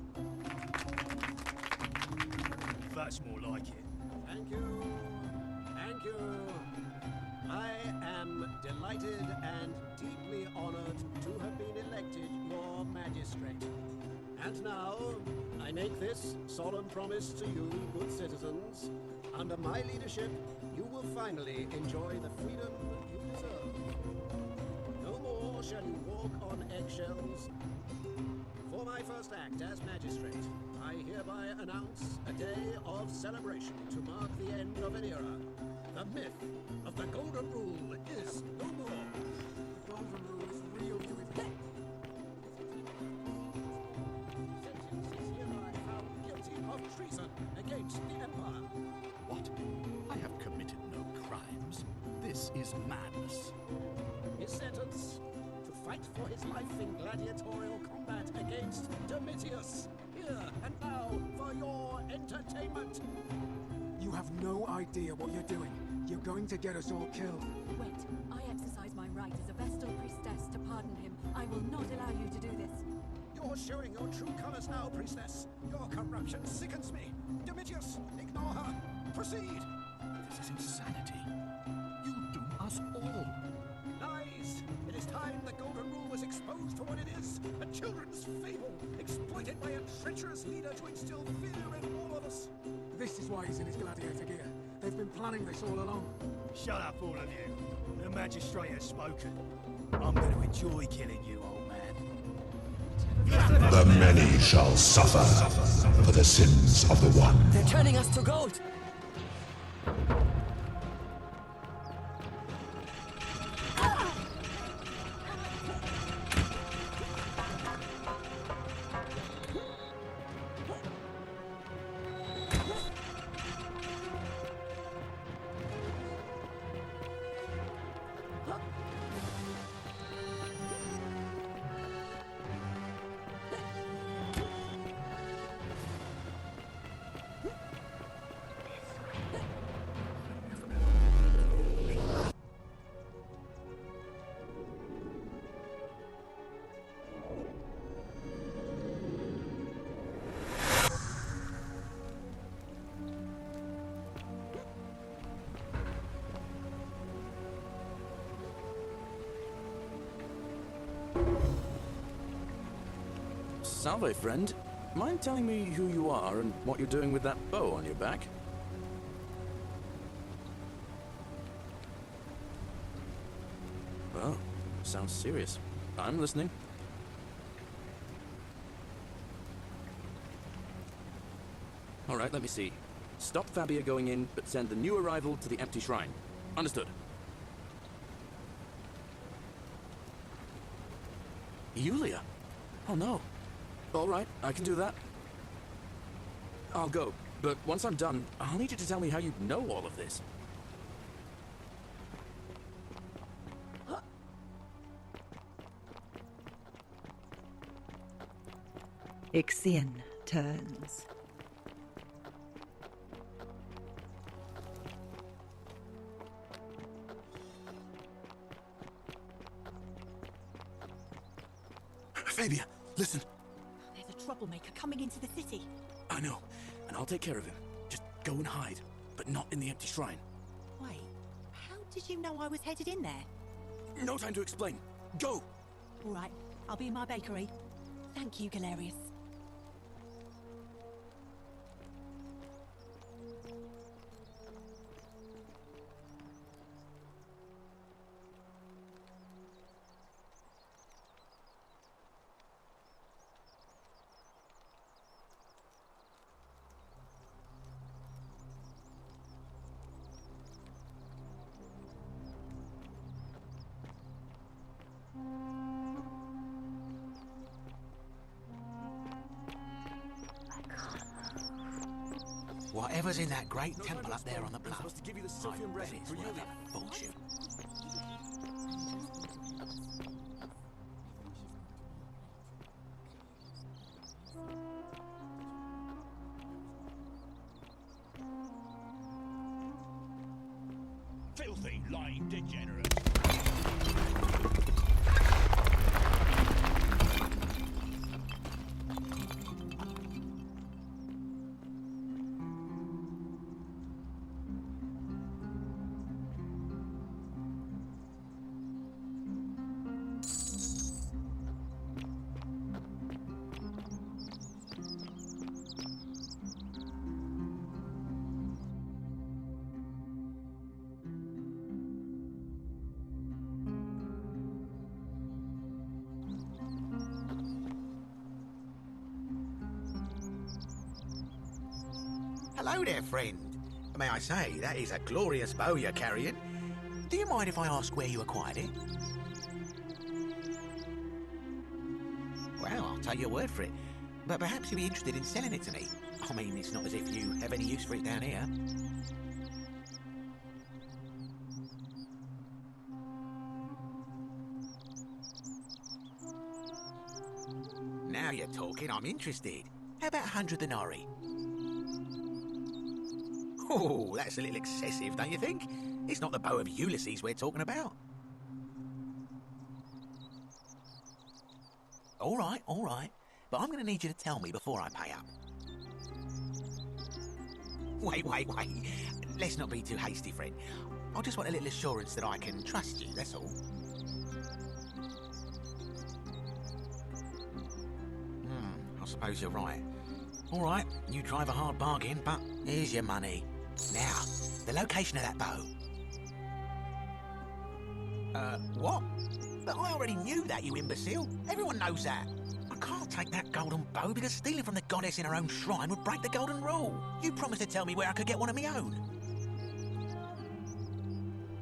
That's more like it. Thank you. Thank you. I am delighted and deeply honored to have been elected your magistrate. And now, I make this solemn promise to you, good citizens. Under my leadership, you will finally enjoy the freedom you deserve. No more shall you walk on eggshells. For my first act as magistrate, I hereby announce a day of celebration to mark the end of an era. The myth of the Golden Rule is no more. The Golden Rule is real, you idiot. Sentius is hereby found guilty of treason against the Empire. What? I have committed no crimes. This is madness. His sentence: to fight for his life in gladiatorial combat against Domitius. Here and now for your entertainment. You have no idea what you're doing. You're going to get us all killed. Wait, I exercise my right as a Vestal priestess to pardon him. I will not allow you to do this. You're showing your true colors now, priestess. Your corruption sickens me. Domitius, ignore her. Proceed. This is insanity. You doom us all. Lies. It is time the Golden Rule was exposed for what it is. A children's fable, exploited by a treacherous leader to instill fear in all of us. This is why he's in his gladiator gear. They've been planning this all along. Shut up, all of you. The magistrate has spoken. I'm going to enjoy killing you, old man. The many shall suffer for the sins of the one. They're turning us to gold! Salve, friend. Mind telling me who you are and what you're doing with that bow on your back? Well, sounds serious. I'm listening. Alright, let me see. Stop Fabia going in, but send the new arrival to the empty shrine. Understood. Yulia? Oh no. Alright, I can do that. I'll go, but once I'm done, I'll need you to tell me how you know all of this. Ixion turns. Fabia, listen. There's a troublemaker coming into the city. I know, and I'll take care of him. Just go and hide, but not in the empty shrine. Wait, how did you know I was headed in there? No time to explain. Go! All right, I'll be in my bakery. Thank you, Galerius. Whatever's in that great temple up there on the bluff, supposed to give you the I Sylphian bet ring it's for worth you. a fortune. Filthy, lying degenerate. Hello there, friend. May I say, that is a glorious bow you're carrying. Do you mind if I ask where you acquired it? Well, I'll take your word for it. But perhaps you'd be interested in selling it to me. I mean, it's not as if you have any use for it down here. Now you're talking, I'm interested. How about 100 denarii? Oh, that's a little excessive, don't you think? It's not the bow of Ulysses we're talking about. All right. But I'm going to need you to tell me before I pay up. Wait. Let's not be too hasty, friend. I just want a little assurance that I can trust you, that's all. I suppose you're right. All right, you drive a hard bargain, but here's your money. Now, the location of that bow. What? But I already knew that, you imbecile. Everyone knows that. I can't take that golden bow because stealing from the goddess in her own shrine would break the golden rule. You promised to tell me where I could get one of my own.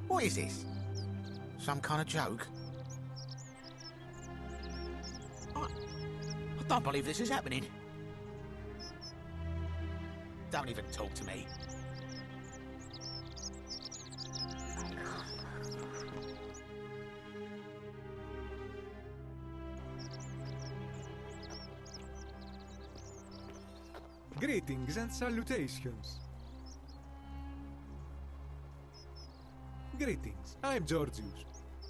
What is this? Some kind of joke? I don't believe this is happening. Don't even talk to me. Greetings and salutations. Greetings, I'm Georgius.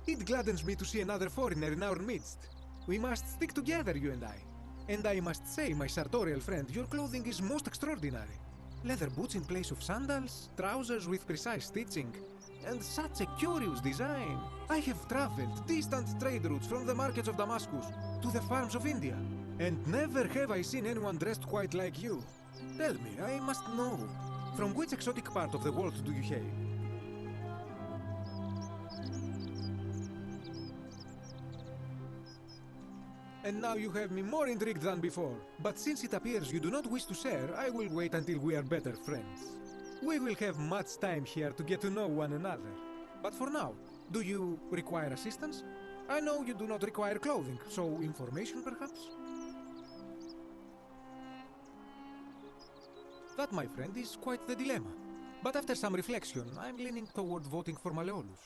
It gladdens me to see another foreigner in our midst. We must stick together, you and I. And I must say, my sartorial friend, your clothing is most extraordinary. Leather boots in place of sandals, trousers with precise stitching, and such a curious design. I have traveled distant trade routes from the markets of Damascus to the farms of India, and never have I seen anyone dressed quite like you. Tell me, I must know, from which exotic part of the world do you hail? And now you have me more intrigued than before. But since it appears you do not wish to share, I will wait until we are better friends. We will have much time here to get to know one another. But for now, do you require assistance? I know you do not require clothing, so information perhaps? That, my friend, is quite the dilemma. But after some reflection, I'm leaning toward voting for Malleolus.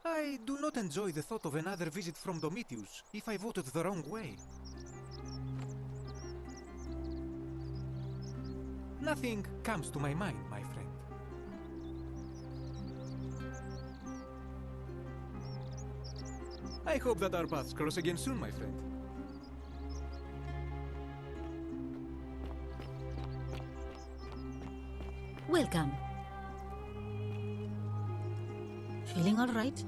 I do not enjoy the thought of another visit from Domitius if I voted the wrong way. Nothing comes to my mind, my friend. I hope that our paths cross again soon, my friend. Welcome. Feeling all right?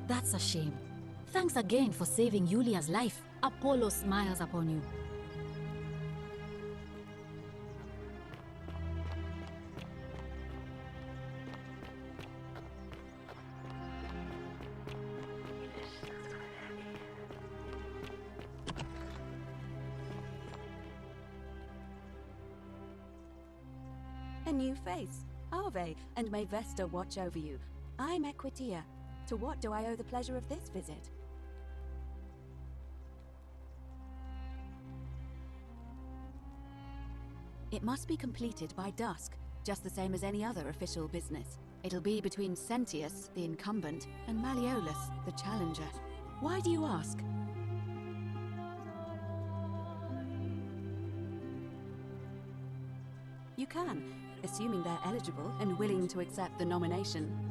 That's a shame. Thanks again for saving Julia's life. Apollo smiles upon you. A new face, Ave, and may Vesta watch over you. I'm Equitia. To what do I owe the pleasure of this visit? It must be completed by dusk, just the same as any other official business. It'll be between Sentius, the incumbent, and Malleolus, the challenger. Why do you ask? You can, assuming they're eligible and willing to accept the nomination.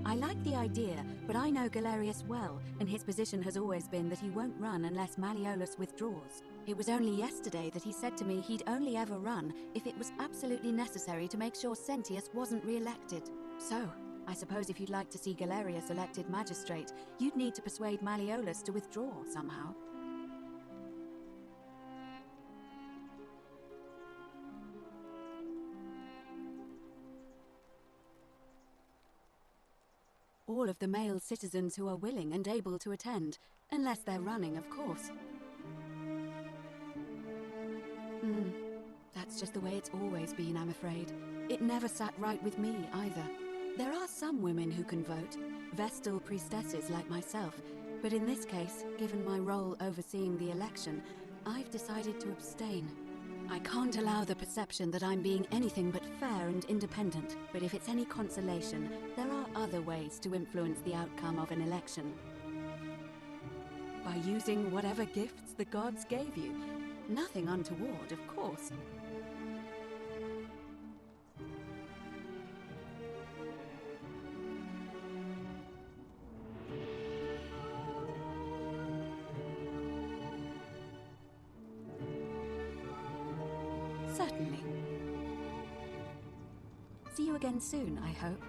I like the idea, but I know Galerius well, and his position has always been that he won't run unless Malleolus withdraws. It was only yesterday that he said to me he'd only ever run if it was absolutely necessary to make sure Sentius wasn't re-elected. So, I suppose if you'd like to see Galerius elected magistrate, you'd need to persuade Malleolus to withdraw somehow. All of the male citizens who are willing and able to attend, unless they're running, of course. That's just the way it's always been, I'm afraid. It never sat right with me, either. There are some women who can vote, Vestal priestesses like myself, but in this case, given my role overseeing the election, I've decided to abstain. I can't allow the perception that I'm being anything but fair and independent, but if it's any consolation, there are other ways to influence the outcome of an election. By using whatever gifts the gods gave you. Nothing untoward, of course. Certainly. See you again soon, I hope.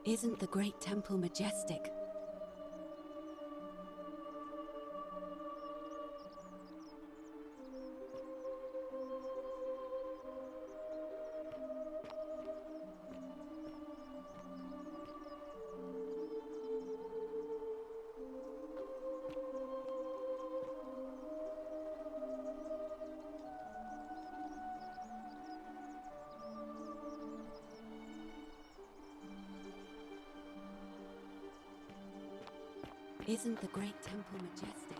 Isn't the great temple majestic? Isn't the great temple majestic?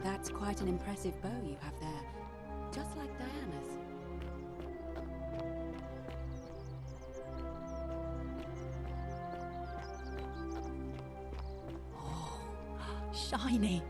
That's quite an impressive bow you have there, just like Diana's. Oh, shiny!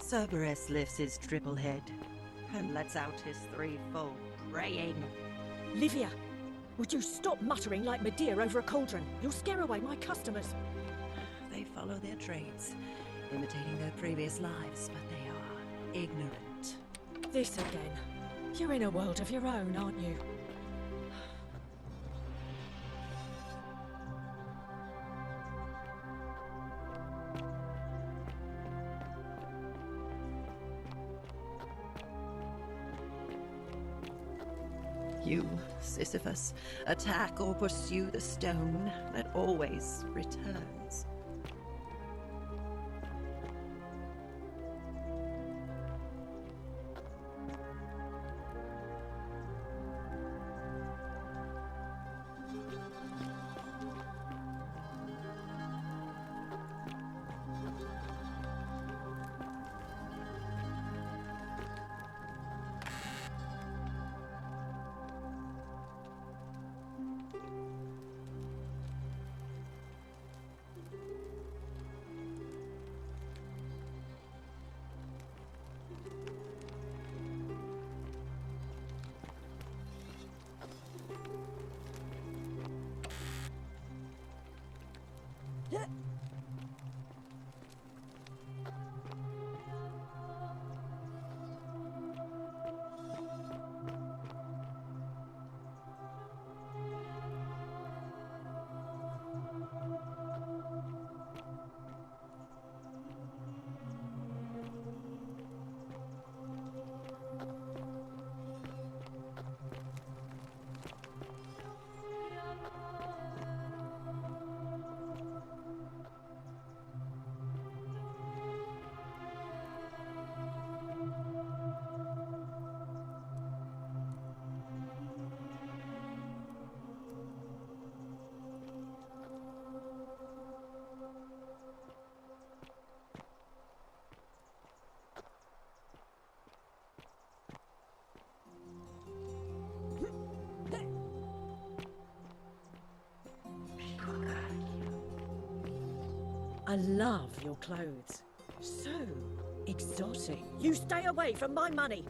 Cerberus lifts his triple head and lets out his threefold braying. Livia, would you stop muttering like Medea over a cauldron? You'll scare away my customers. They follow their trades, imitating their previous lives, but they are ignorant. This again. You're in a world of your own, aren't you? You, Sisyphus, attack or pursue the stone that always returns. I love your clothes. So exotic. You stay away from my money.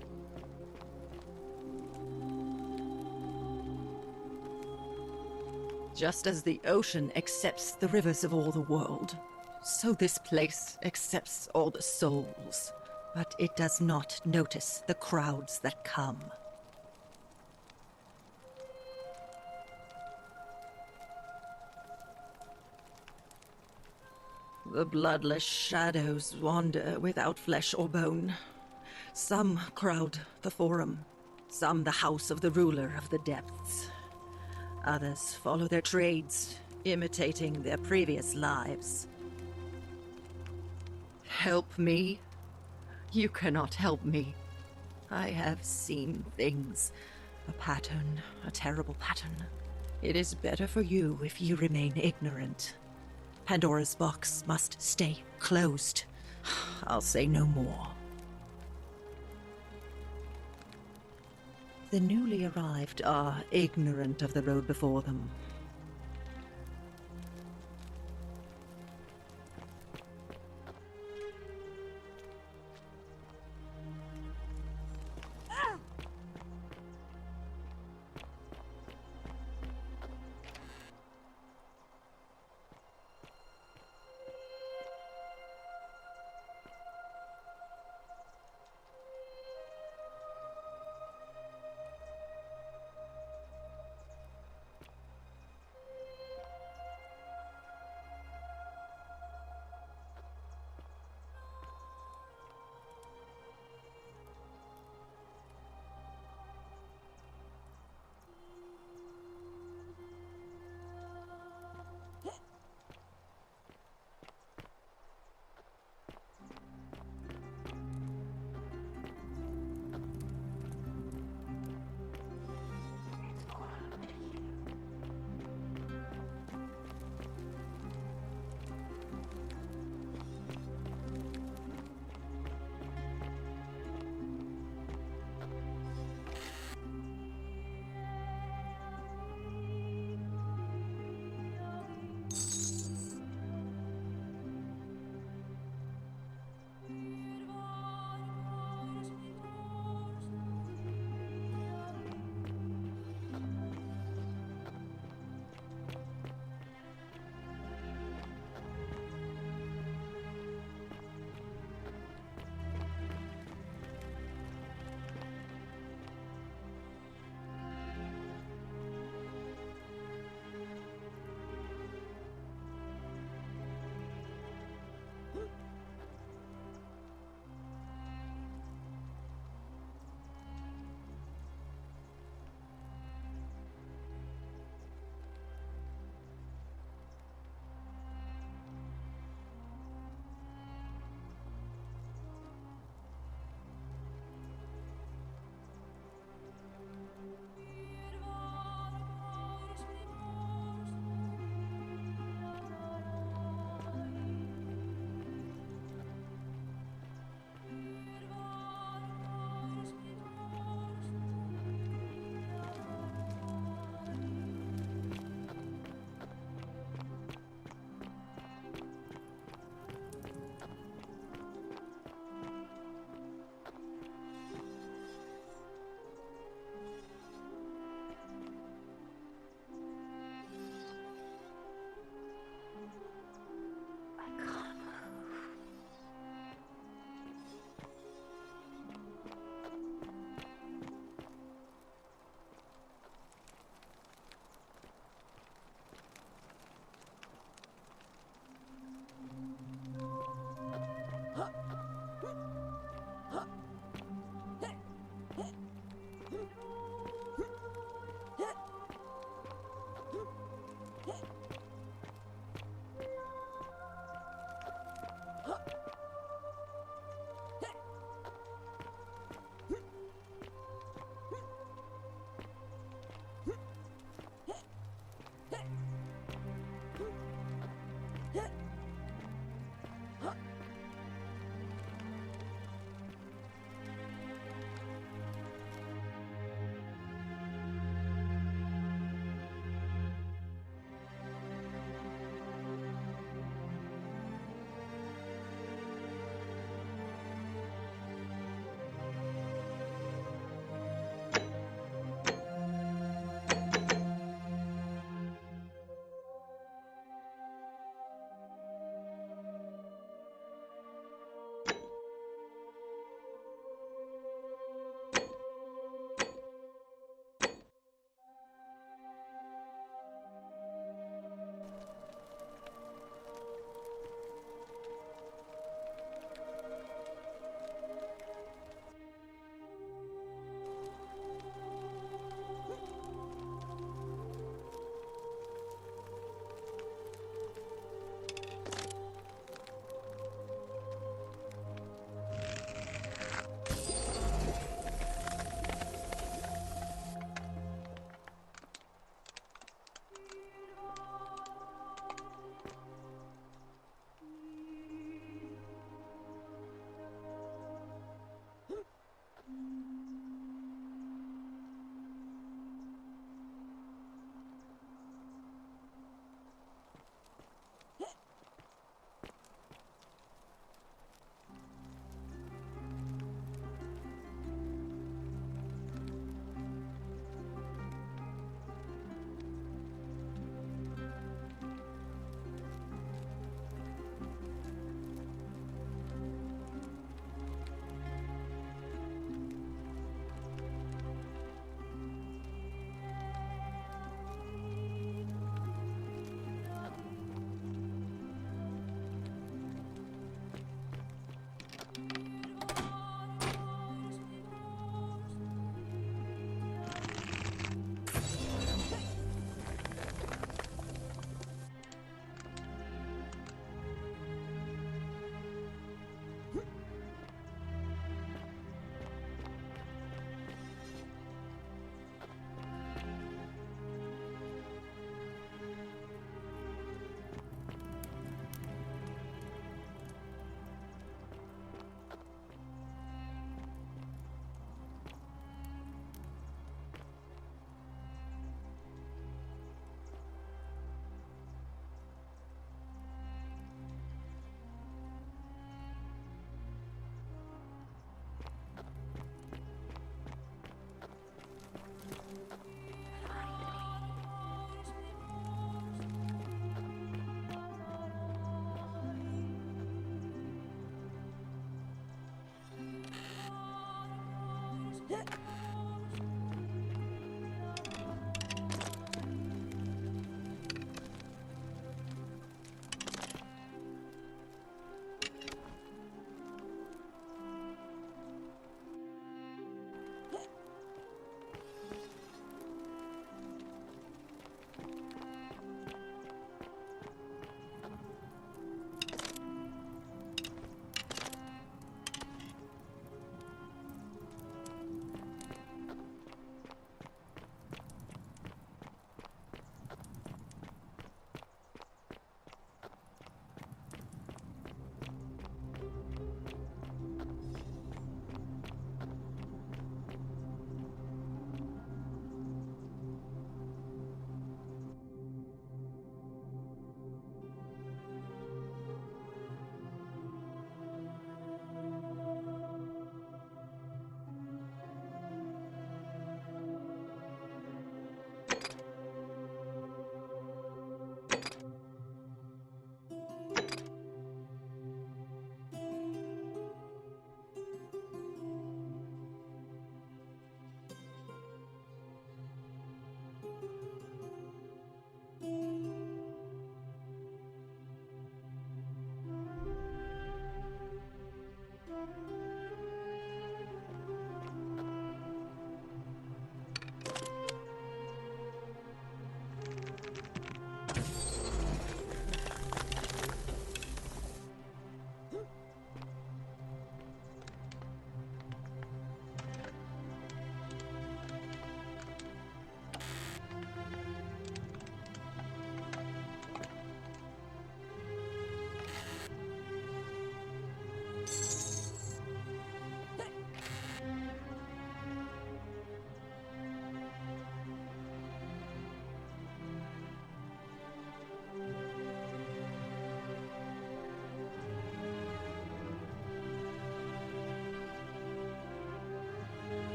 Just as the ocean accepts the rivers of all the world, so this place accepts all the souls. But it does not notice the crowds that come. The bloodless shadows wander without flesh or bone. Some crowd the forum, some the house of the ruler of the depths. Others follow their trades, imitating their previous lives. Help me? You cannot help me. I have seen things. A pattern, a terrible pattern. It is better for you if you remain ignorant. Pandora's box must stay closed. I'll say no more. The newly arrived are ignorant of the road before them.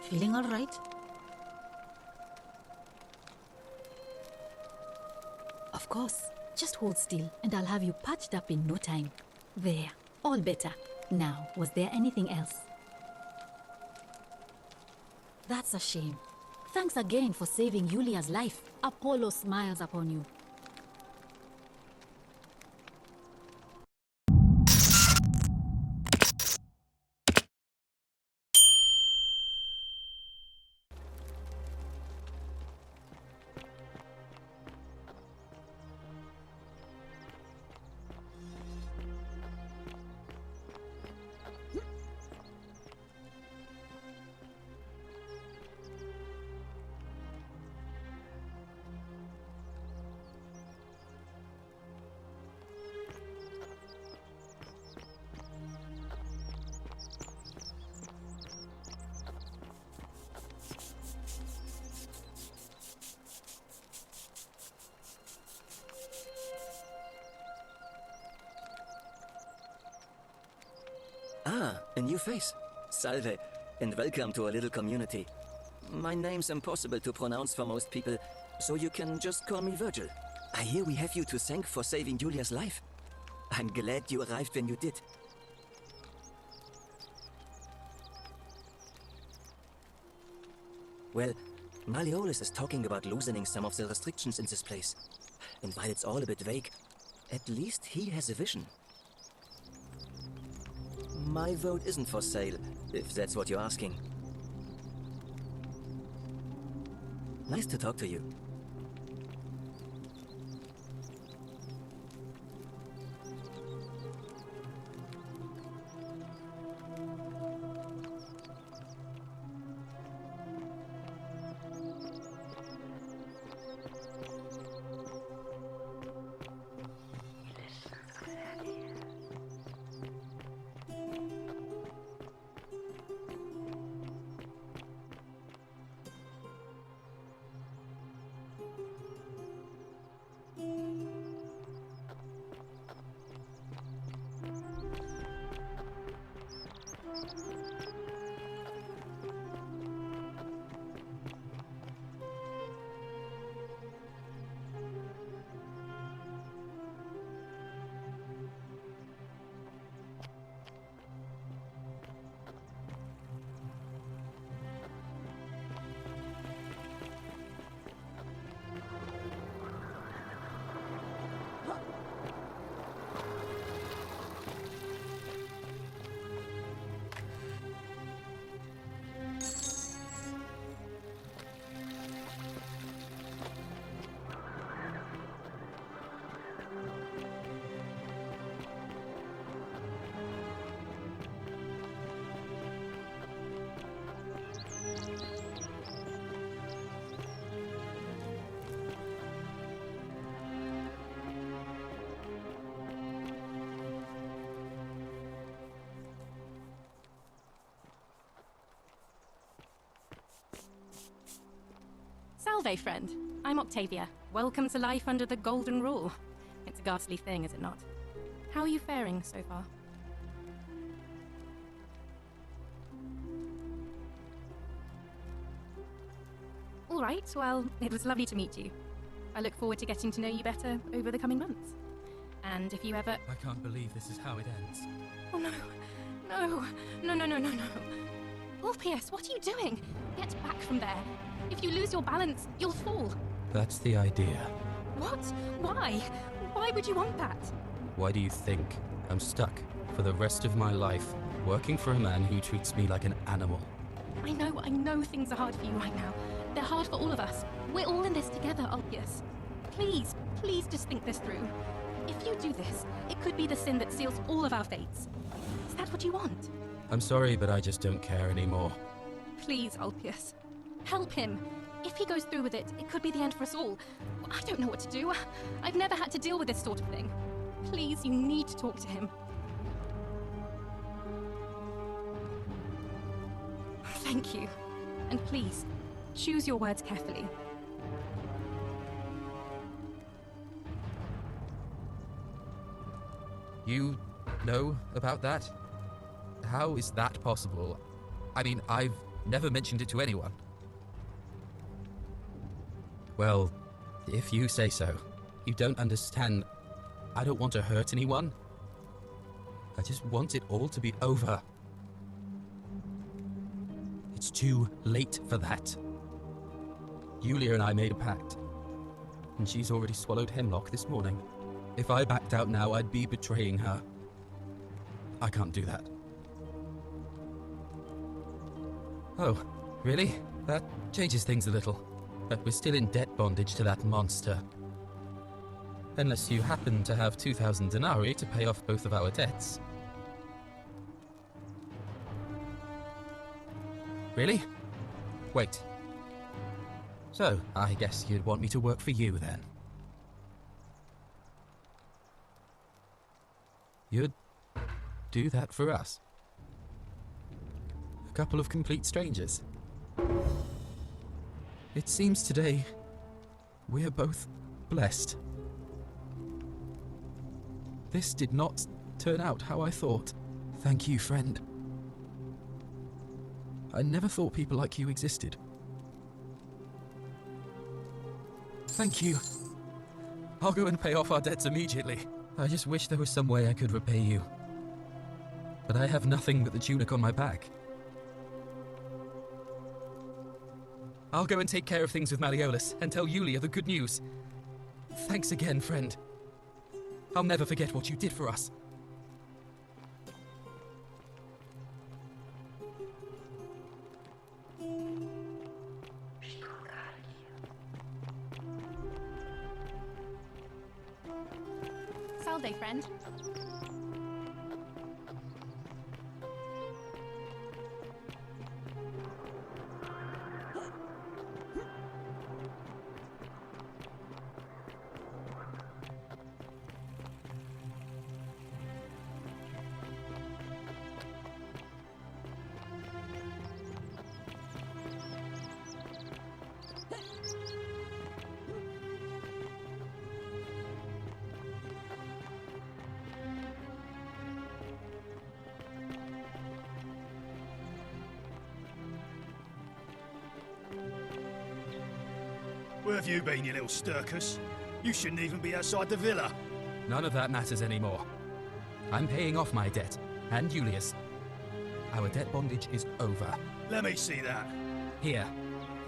Feeling all right? Of course. Just hold still and I'll have you patched up in no time. There. All better. Now, was there anything else? That's a shame. Thanks again for saving Yulia's life. Apollo smiles upon you. Ah, a new face. Salve, and welcome to our little community. My name's impossible to pronounce for most people, so you can just call me Virgil. I hear we have you to thank for saving Julia's life. I'm glad you arrived when you did. Well, Malleolus is talking about loosening some of the restrictions in this place. And while it's all a bit vague, at least he has a vision. My vote isn't for sale, if that's what you're asking. Nice to talk to you. Salve, friend. I'm Octavia. Welcome to life under the golden rule. It's a ghastly thing, is it not? How are you faring so far? All right, well, it was lovely to meet you. I look forward to getting to know you better over the coming months. And if you ever... I can't believe this is how it ends. Oh no. No. Orpheus, what are you doing? Get back from there. If you lose your balance, you'll fall. That's the idea. What? Why? Why would you want that? Why do you think I'm stuck for the rest of my life working for a man who treats me like an animal? I know things are hard for you right now. They're hard for all of us. We're all in this together, Ulpius. Please just think this through. If you do this, it could be the sin that seals all of our fates. Is that what you want? I'm sorry, but I just don't care anymore. Please, Ulpius. Help him. If he goes through with it, it could be the end for us all. I don't know what to do. I've never had to deal with this sort of thing. Please, you need to talk to him. Thank you. And please, choose your words carefully. You know about that? How is that possible? I mean, I've never mentioned it to anyone. Well, if you say so. You don't understand. I don't want to hurt anyone. I just want it all to be over. It's too late for that. Yulia and I made a pact, and she's already swallowed hemlock this morning. If I backed out now, I'd be betraying her. I can't do that. Oh, really? That changes things a little. But we're still in debt bondage to that monster. Unless you happen to have 2,000 denarii to pay off both of our debts. Really? Wait. So, I guess you'd want me to work for you then. You'd do that for us? A couple of complete strangers? It seems today we're both blessed. This did not turn out how I thought. Thank you, friend. I never thought people like you existed. Thank you. I'll go and pay off our debts immediately. I just wish there was some way I could repay you. But I have nothing but the tunic on my back. I'll go and take care of things with Malleolus and tell Yulia the good news. Thanks again, friend. I'll never forget what you did for us. Salve, friend. Where have you been, you little stirkus? You shouldn't even be outside the villa. None of that matters anymore. I'm paying off my debt, and Julius. Our debt bondage is over. Let me see that. Here.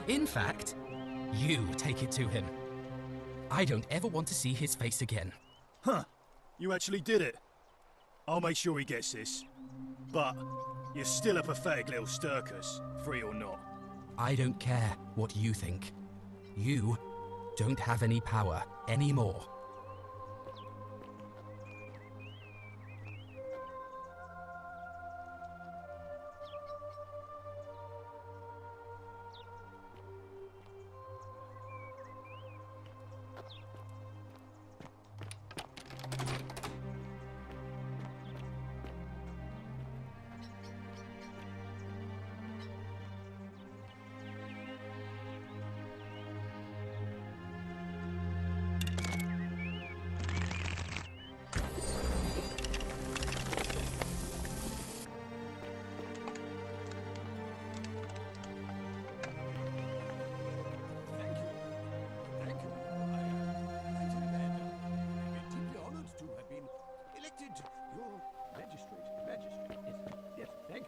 In fact, you take it to him. I don't ever want to see his face again. Huh. You actually did it. I'll make sure he gets this. But you're still a pathetic little stirkus, free or not. I don't care what you think. You don't have any power anymore.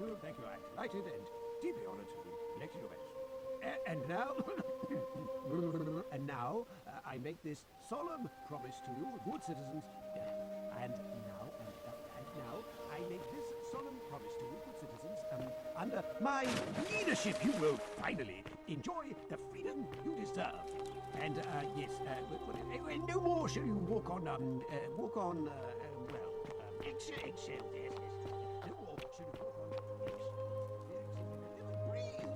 you, thank you. I'm delighted and deeply honored to be elected your majesty. And now, I make this solemn promise to you, good citizens. And now, I make this solemn promise to you, good citizens. Under my leadership, you will finally enjoy the freedom you deserve. And yes, no more shall you walk on eggshell. Yes. No more shall you walk on eggshell. Breathe,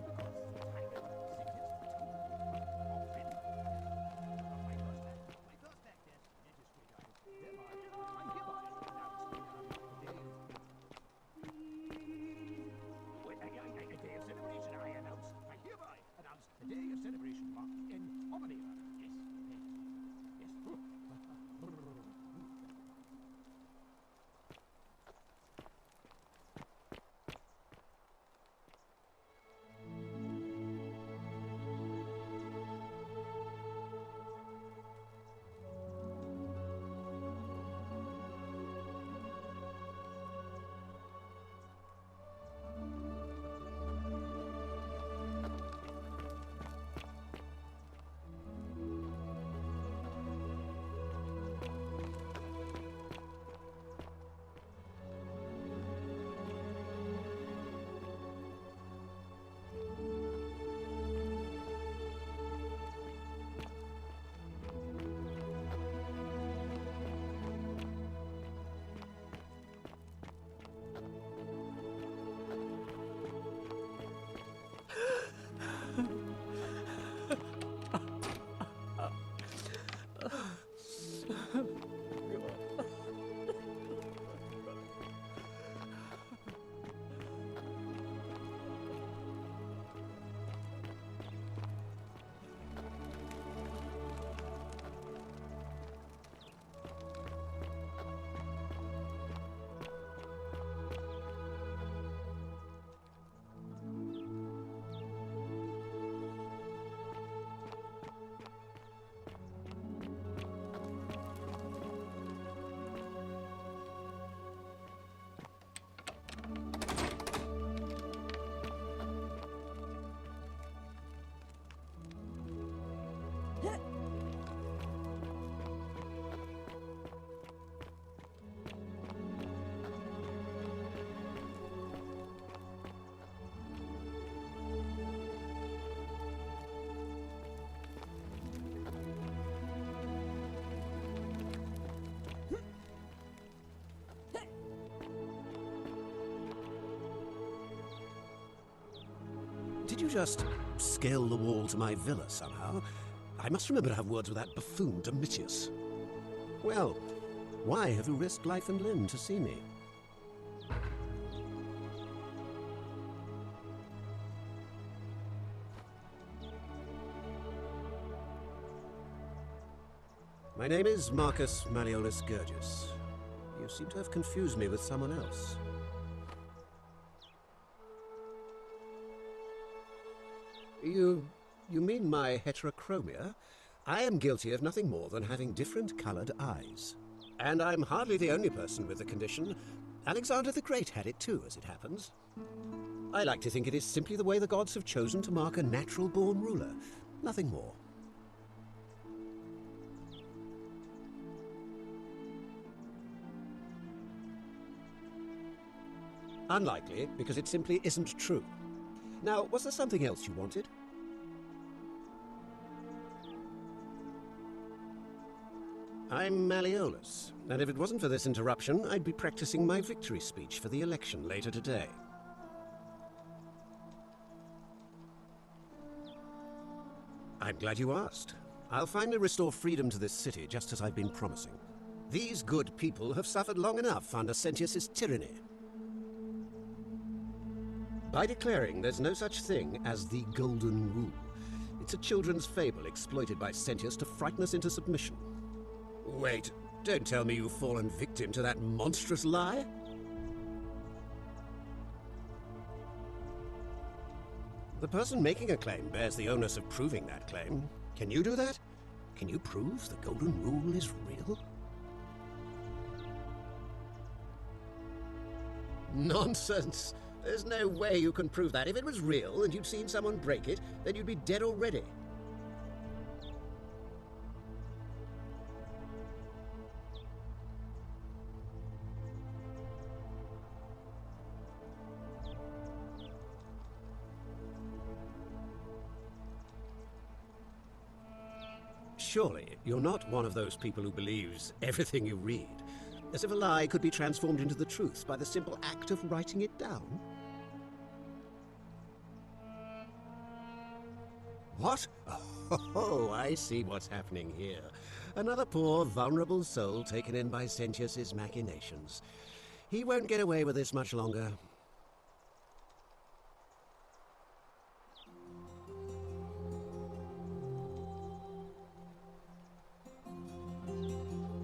because the tiger the day of celebration marked in Oberneva. Yes. Did you just scale the wall to my villa somehow? I must remember to have words with that buffoon Domitius. Well, why have you risked life and limb to see me? My name is Marcus Malleolus Gurgis. You seem to have confused me with someone else. You mean my heterochromia? I am guilty of nothing more than having different coloured eyes. And I'm hardly the only person with the condition. Alexander the Great had it too, as it happens. I like to think it is simply the way the gods have chosen to mark a natural-born ruler. Nothing more. Unlikely, because it simply isn't true. Now, was there something else you wanted? I'm Malleolus, and if it wasn't for this interruption, I'd be practicing my victory speech for the election later today. I'm glad you asked. I'll finally restore freedom to this city, just as I've been promising. These good people have suffered long enough under Sentius's tyranny. By declaring there's no such thing as the Golden Rule. It's a children's fable exploited by Sentius to frighten us into submission. Wait, don't tell me you've fallen victim to that monstrous lie? The person making a claim bears the onus of proving that claim. Can you do that? Can you prove the Golden Rule is real? Nonsense! There's no way you can prove that. If it was real and you'd seen someone break it, then you'd be dead already. Surely, you're not one of those people who believes everything you read, as if a lie could be transformed into the truth by the simple act of writing it down? What? Oh, I see what's happening here. Another poor, vulnerable soul taken in by Sentius's machinations. He won't get away with this much longer.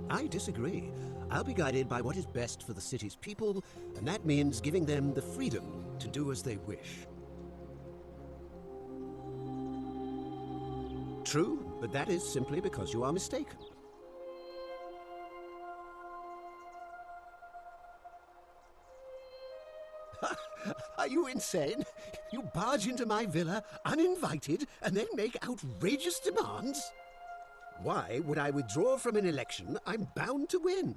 I disagree. I'll be guided by what is best for the city's people, and that means giving them the freedom to do as they wish. True, but that is simply because you are mistaken. Are you insane? You barge into my villa uninvited and then make outrageous demands? Why would I withdraw from an election I'm bound to win?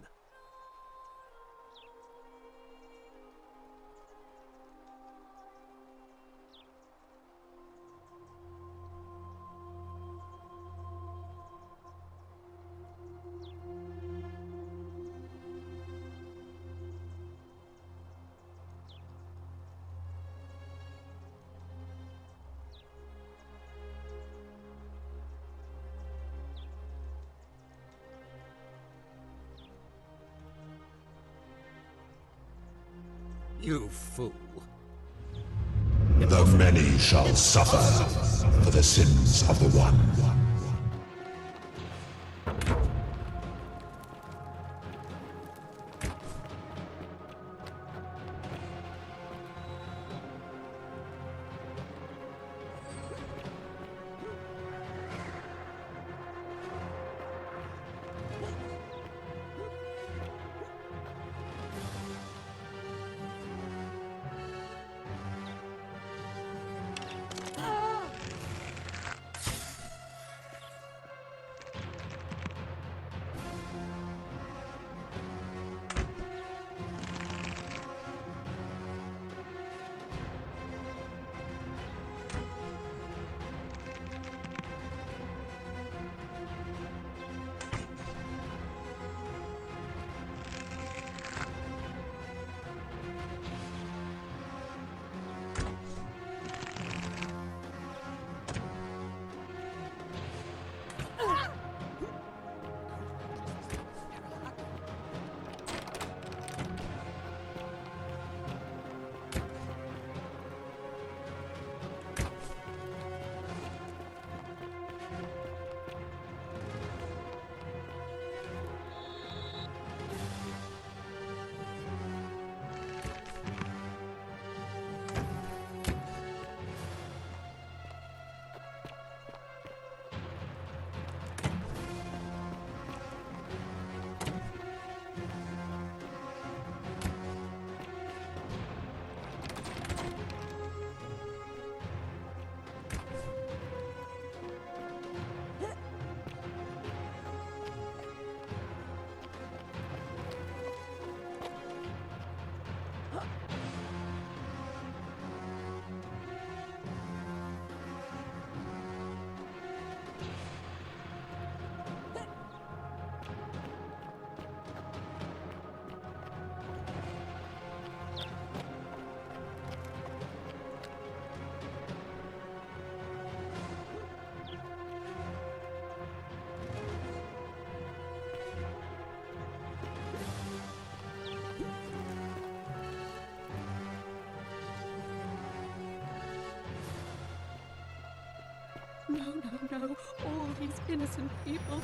You fool. The many shall suffer for the sins of the one. No, no, no. All these innocent people.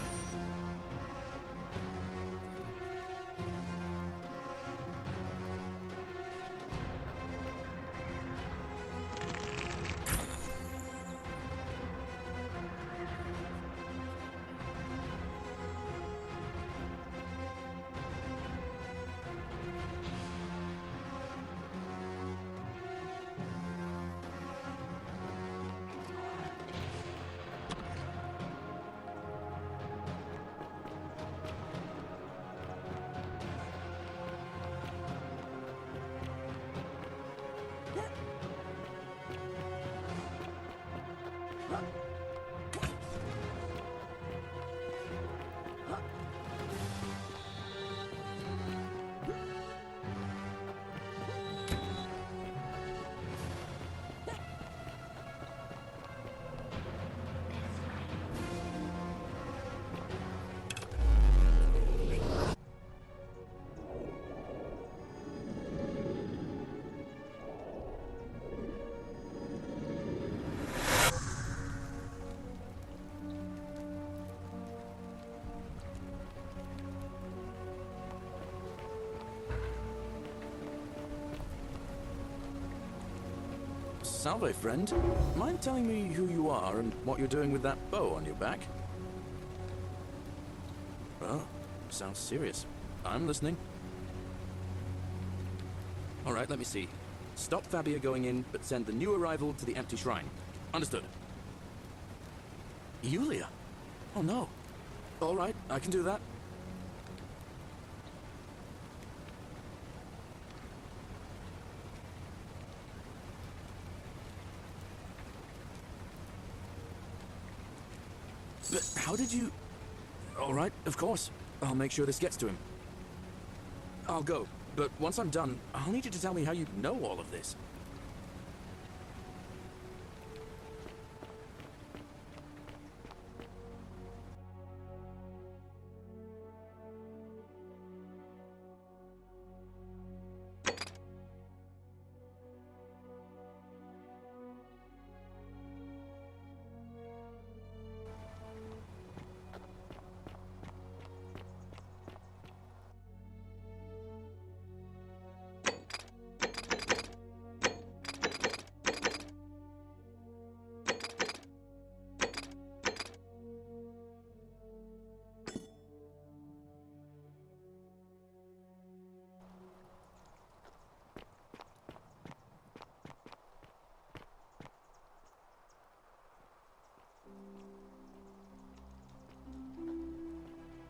Salve, friend. Mind telling me who you are and what you're doing with that bow on your back? Oh, sounds serious. I'm listening. All right, let me see. Stop Fabia going in, but send the new arrival to the empty shrine. Understood. Yulia? Oh no. All right, I can do that. But how did you... All right, of course. I'll make sure this gets to him. I'll go, but once I'm done, I'll need you to tell me how you know all of this.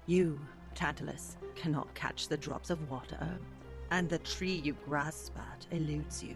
You, Tantalus, cannot catch the drops of water, and the tree you grasp at eludes you.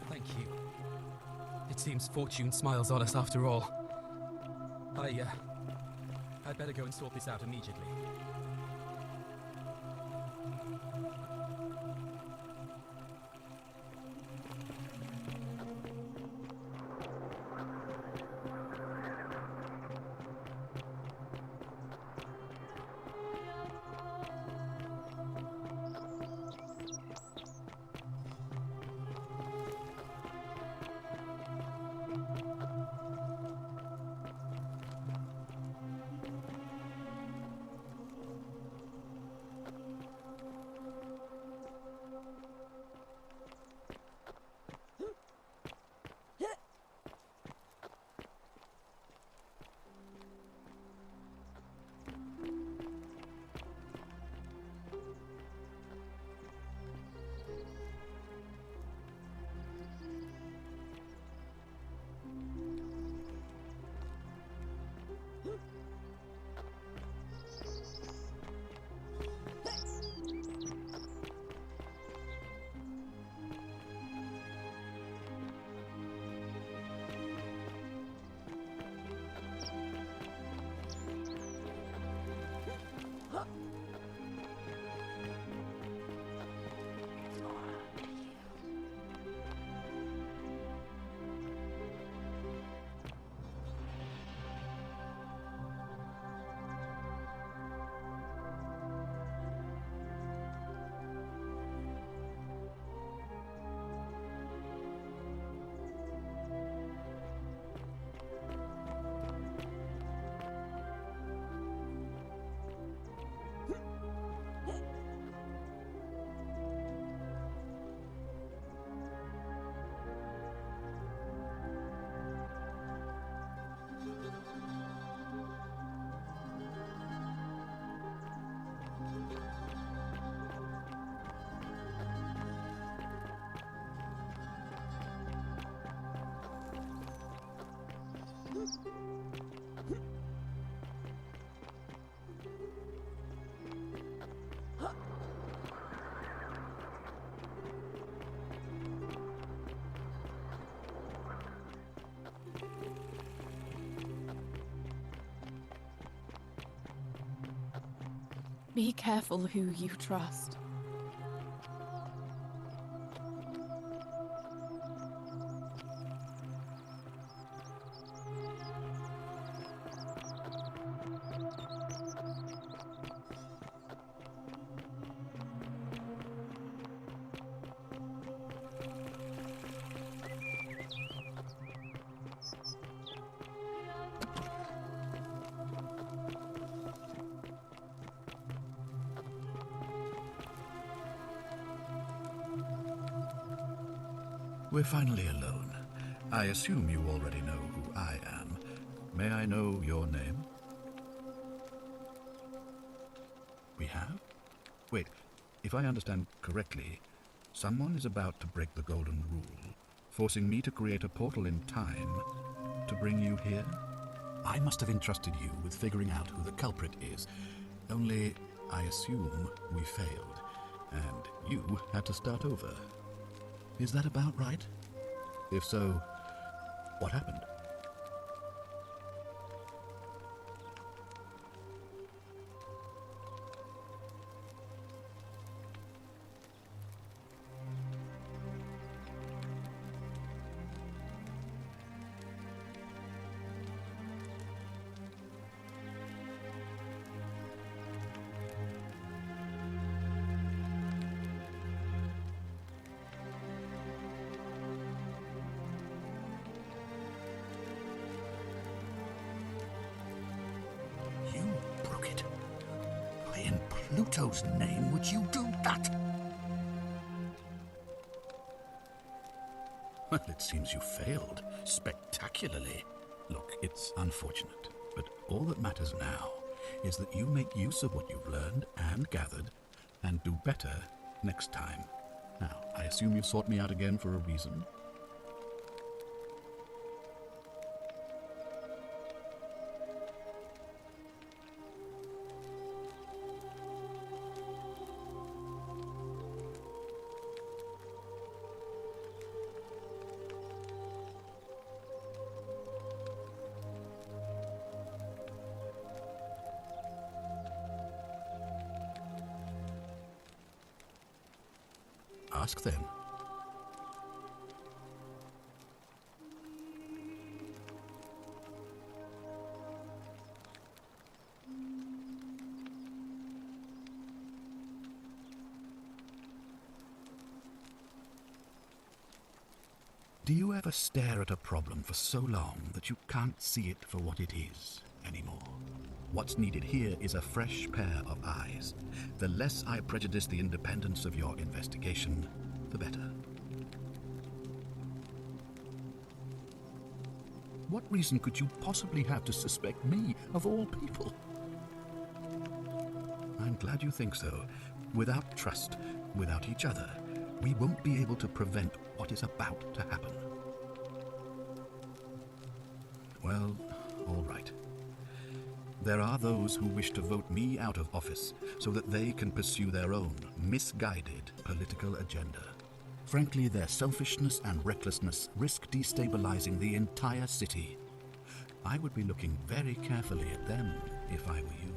Thank you. It seems fortune smiles on us after all. I'd better go and sort this out immediately. Be careful who you trust. We're finally alone. I assume you already know who I am. May I know your name? We have? Wait, if I understand correctly, someone is about to break the golden rule, forcing me to create a portal in time to bring you here? I must have entrusted you with figuring out who the culprit is. Only, I assume we failed, and you had to start over. Is that about right? If so, what happened? Pluto's name would you do that? Well, it seems you failed spectacularly. Look, it's unfortunate, but all that matters now is that you make use of what you've learned and gathered and do better next time. Now, I assume you sought me out again for a reason. Ask then. Do you ever stare at a problem for so long that you can't see it for what it is anymore? What's needed here is a fresh pair of eyes. The less I prejudice the independence of your investigation, the better. What reason could you possibly have to suspect me, of all people? I'm glad you think so. Without trust, without each other, we won't be able to prevent what is about to happen. Well, all right. There are those who wish to vote me out of office so that they can pursue their own misguided political agenda. Frankly, their selfishness and recklessness risk destabilizing the entire city. I would be looking very carefully at them if I were you.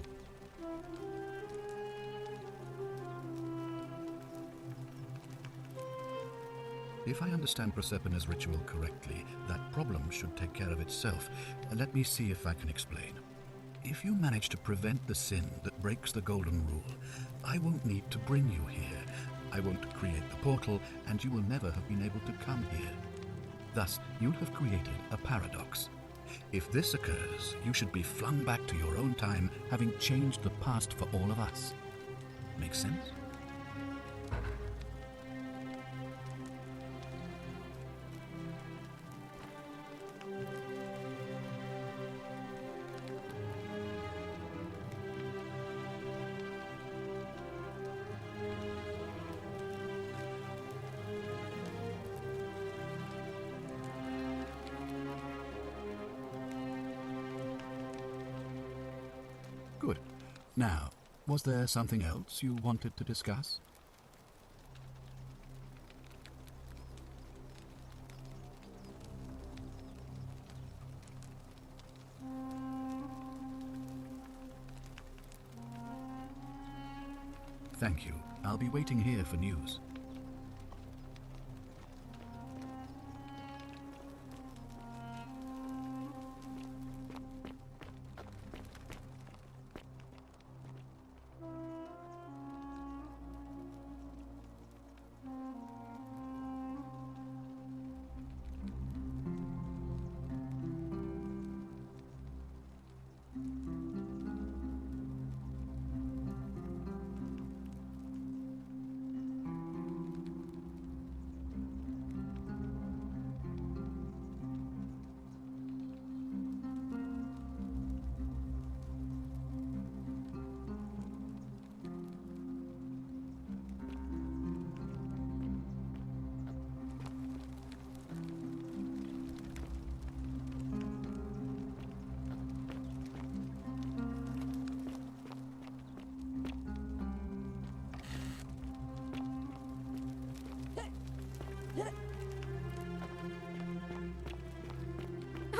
If I understand Proserpina's ritual correctly, that problem should take care of itself. Let me see if I can explain. If you manage to prevent the sin that breaks the golden rule, I won't need to bring you here. I won't create the portal, and you will never have been able to come here. Thus, you'll have created a paradox. If this occurs, you should be flung back to your own time, having changed the past for all of us. Make sense? Good. Now, was there something else you wanted to discuss? Thank you. I'll be waiting here for news.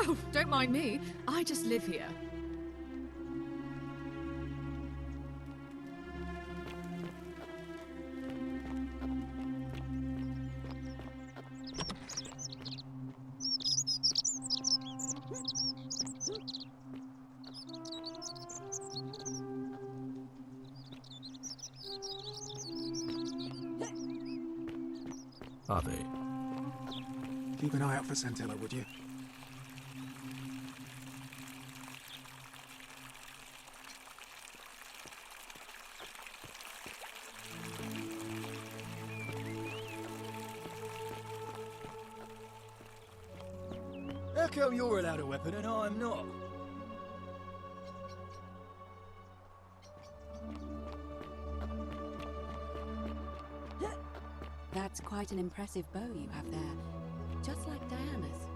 Oh, don't mind me. I just live here. Are they? Keep an eye out for Scintilla, would you? How come you're allowed a weapon and I'm not? That's quite an impressive bow you have there. Just like Diana's.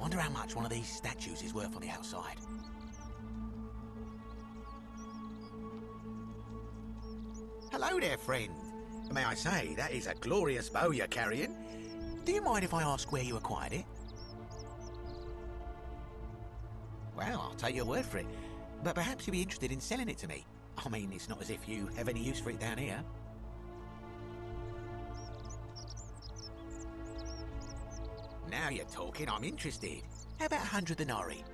Wonder how much one of these statues is worth on the outside. Hello there, friend. May I say, that is a glorious bow you're carrying. Do you mind if I ask where you acquired it? Well, I'll take your word for it. But perhaps you'd be interested in selling it to me. I mean, it's not as if you have any use for it down here. Now you're talking, I'm interested. How about 100 denarii?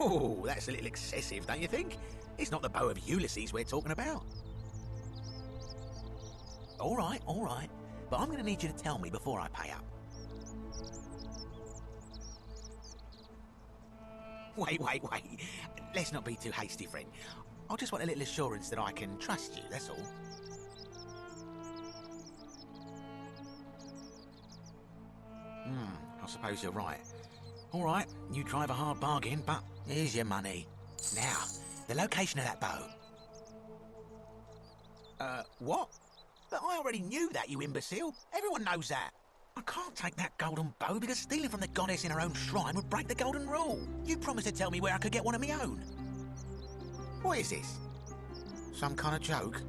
Oh, that's a little excessive, don't you think? It's not the bow of Ulysses we're talking about. All right. But I'm going to need you to tell me before I pay up. Wait. Let's not be too hasty, friend. I just want a little assurance that I can trust you, that's all. I suppose you're right. All right, you drive a hard bargain, but here's your money. Now, the location of that bow. What? But I already knew that, you imbecile. Everyone knows that. I can't take that golden bow because stealing from the goddess in her own shrine would break the golden rule. You promised to tell me where I could get one of my own. What is this? Some kind of joke?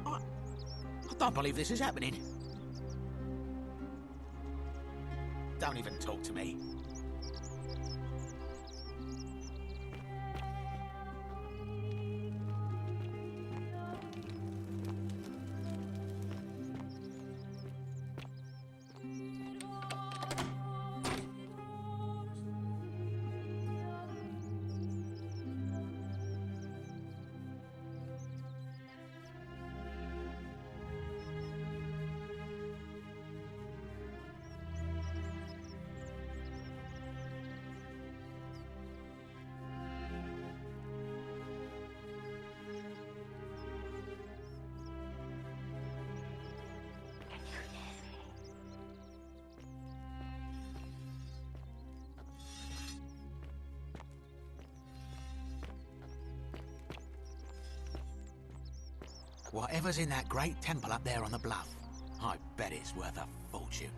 I don't believe this is happening. Don't even talk to me. Whatever's in that great temple up there on the bluff, I bet it's worth a fortune.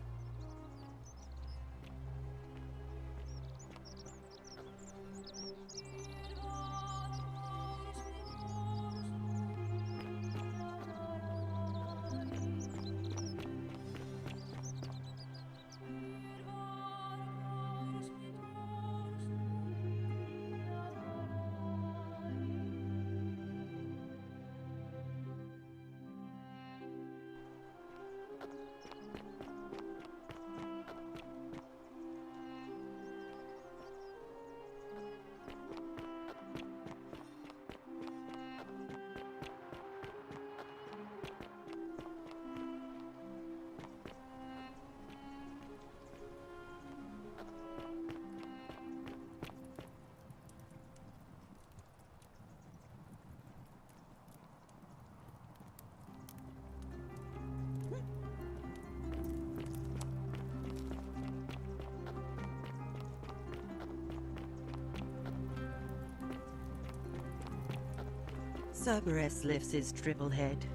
Cerberus lifts his triple head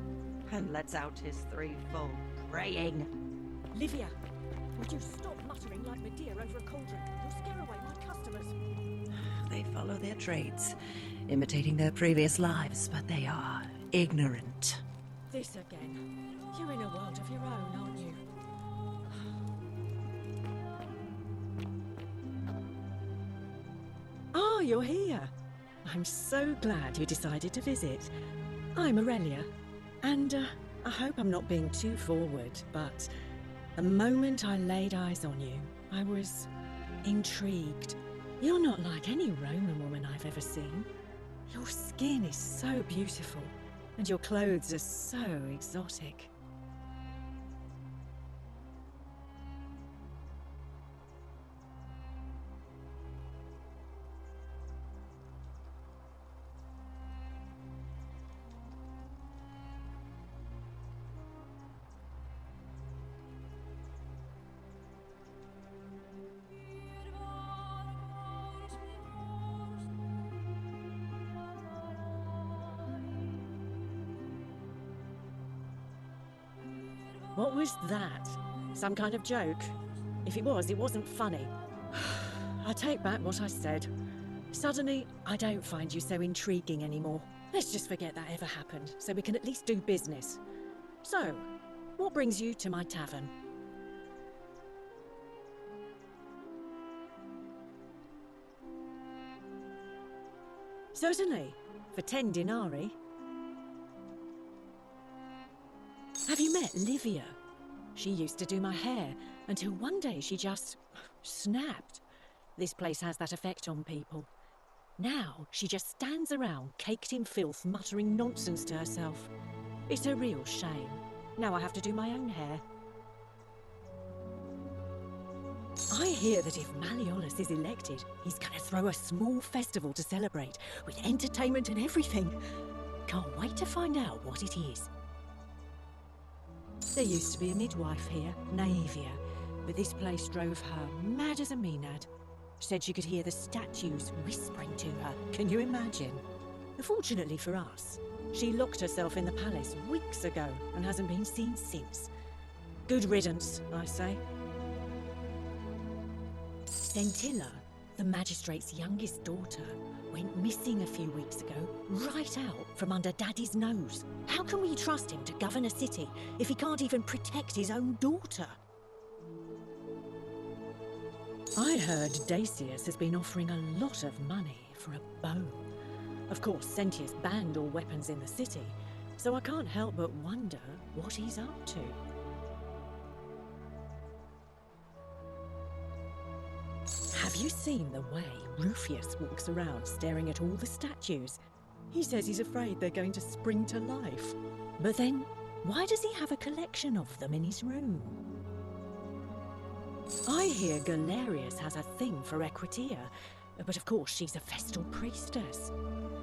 and lets out his threefold praying. Livia, would you stop muttering like Medea over a cauldron? You'll scare away my customers. They follow their trades, imitating their previous lives, but they are ignorant. This again. You're in a world of your own, aren't you? Oh, you're here. I'm so glad you decided to visit. I'm Aurelia, and I hope I'm not being too forward, but the moment I laid eyes on you, I was intrigued. You're not like any Roman woman I've ever seen. Your skin is so beautiful, and your clothes are so exotic. What was that? Some kind of joke? If it was, it wasn't funny. I take back what I said. Suddenly, I don't find you so intriguing anymore. Let's just forget that ever happened, so we can at least do business. So, what brings you to my tavern? Certainly, for 10 denarii. Have you met Livia? She used to do my hair, until one day she just snapped. This place has that effect on people. Now she just stands around, caked in filth, muttering nonsense to herself. It's a real shame. Now I have to do my own hair. I hear that if Malleolus is elected, he's going to throw a small festival to celebrate, with entertainment and everything. Can't wait to find out what it is. There used to be a midwife here, Naevia, but this place drove her mad as a Maenad. Said she could hear the statues whispering to her. Can you imagine? Fortunately for us, she locked herself in the palace weeks ago and hasn't been seen since. Good riddance, I say. Scintilla, the magistrate's youngest daughter, went missing a few weeks ago, right out from under Daddy's nose. How can we trust him to govern a city if he can't even protect his own daughter? I heard Dacius has been offering a lot of money for a bow. Of course, Sentius banned all weapons in the city, so I can't help but wonder what he's up to. Have you seen the way Rufius walks around staring at all the statues? He says he's afraid they're going to spring to life. But then, why does he have a collection of them in his room? I hear Galerius has a thing for Equitia, but of course she's a Vestal priestess.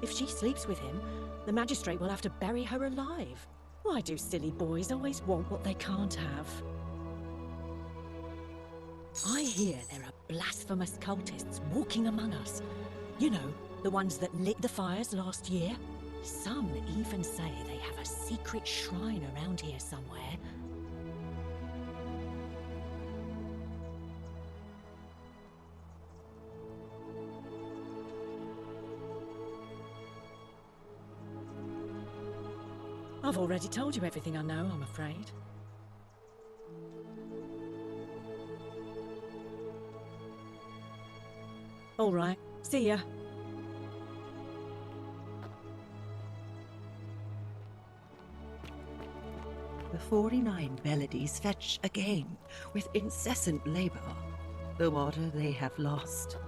If she sleeps with him, the magistrate will have to bury her alive. Why do silly boys always want what they can't have? I hear there are blasphemous cultists walking among us. You know, the ones that lit the fires last year? Some even say they have a secret shrine around here somewhere. I've already told you everything I know, I'm afraid. All right, see ya. The 49 melodies fetch again with incessant labour the water they have lost.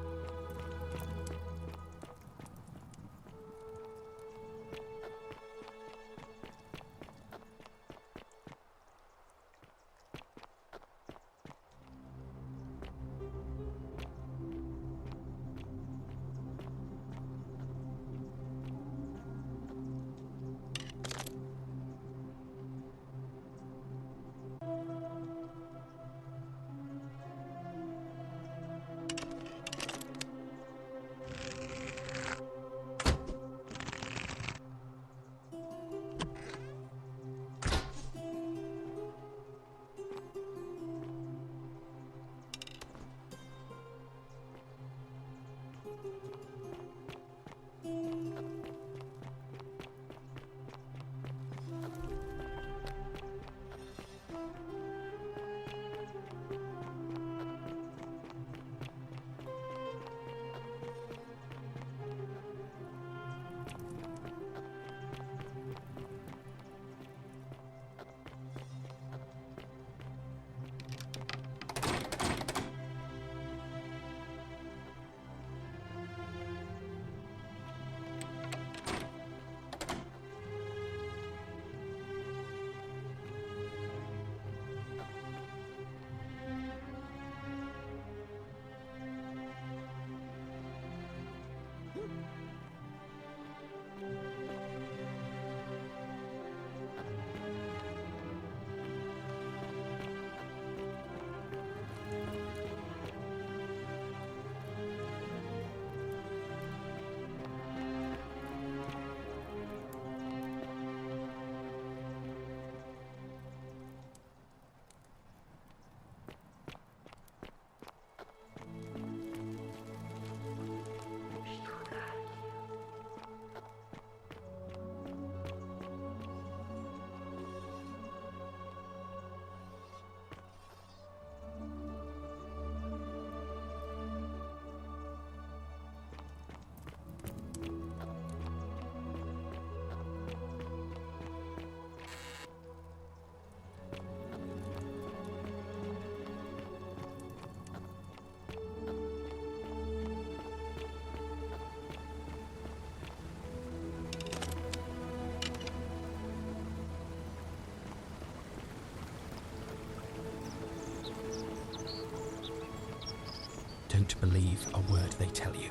going to believe a word they tell you.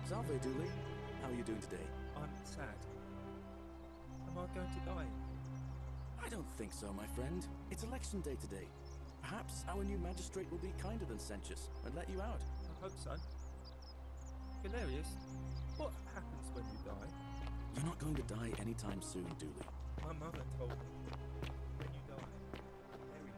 Salve, Dooley. How are you doing today? I'm sad. Am I going to die? I don't think so, my friend. It's election day today. Perhaps our new magistrate will be kinder than Sentius and let you out. I hope so. Hilarious. What happens when you die? You're not going to die anytime soon, Dooley. My mother told me. When you die, very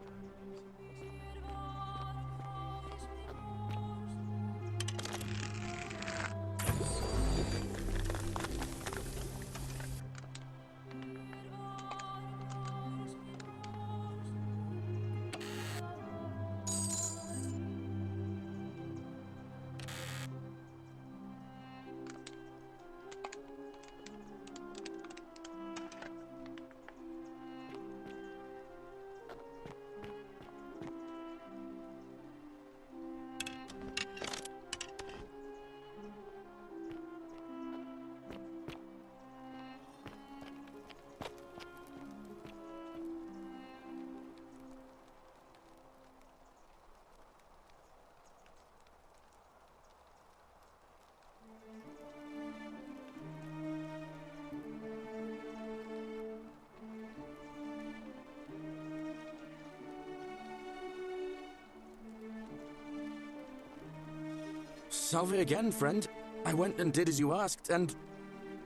Salve again, friend. I went and did as you asked, and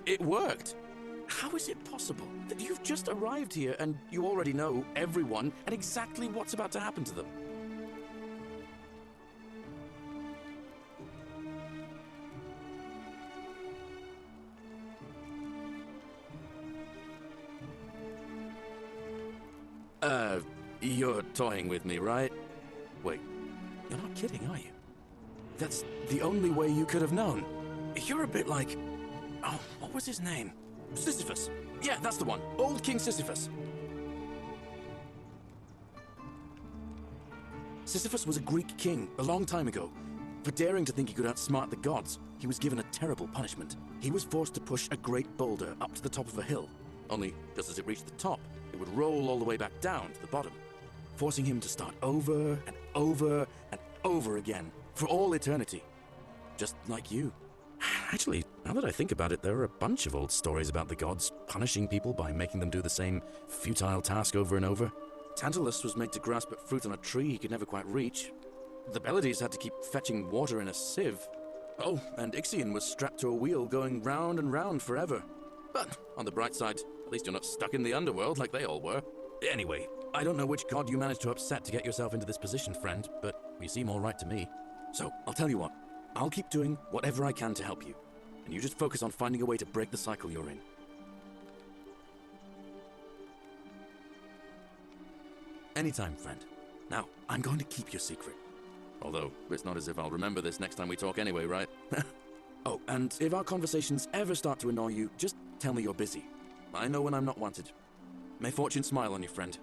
it worked. How is it possible that you've just arrived here and you already know everyone and exactly what's about to happen to them? You're toying with me, right? Wait, you're not kidding, are you? That's the only way you could have known. You're a bit like... Oh, what was his name? Sisyphus. Yeah, that's the one. Old King Sisyphus. Sisyphus was a Greek king a long time ago. For daring to think he could outsmart the gods, he was given a terrible punishment. He was forced to push a great boulder up to the top of a hill. Only, just as it reached the top, it would roll all the way back down to the bottom, forcing him to start over and over and over again, for all eternity. Just like you. Actually, now that I think about it, there are a bunch of old stories about the gods punishing people by making them do the same futile task over and over. Tantalus was made to grasp at fruit on a tree he could never quite reach. The Bellides had to keep fetching water in a sieve. Oh, and Ixion was strapped to a wheel going round and round forever. But, on the bright side, at least you're not stuck in the underworld like they all were. Anyway, I don't know which god you managed to upset to get yourself into this position, friend, but you seem all right to me. So, I'll tell you what. I'll keep doing whatever I can to help you. And you just focus on finding a way to break the cycle you're in. Anytime, friend. Now, I'm going to keep your secret. Although, it's not as if I'll remember this next time we talk anyway, right? Oh, and if our conversations ever start to annoy you, just tell me you're busy. I know when I'm not wanted. May fortune smile on you, friend.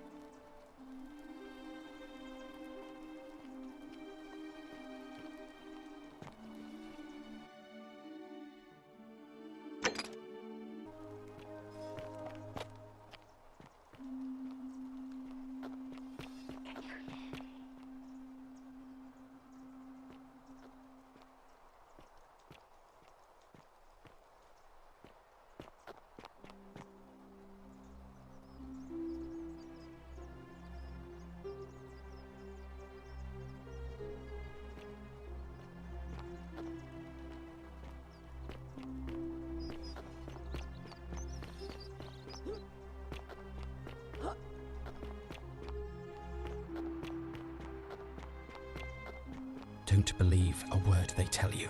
Don't believe a word they tell you.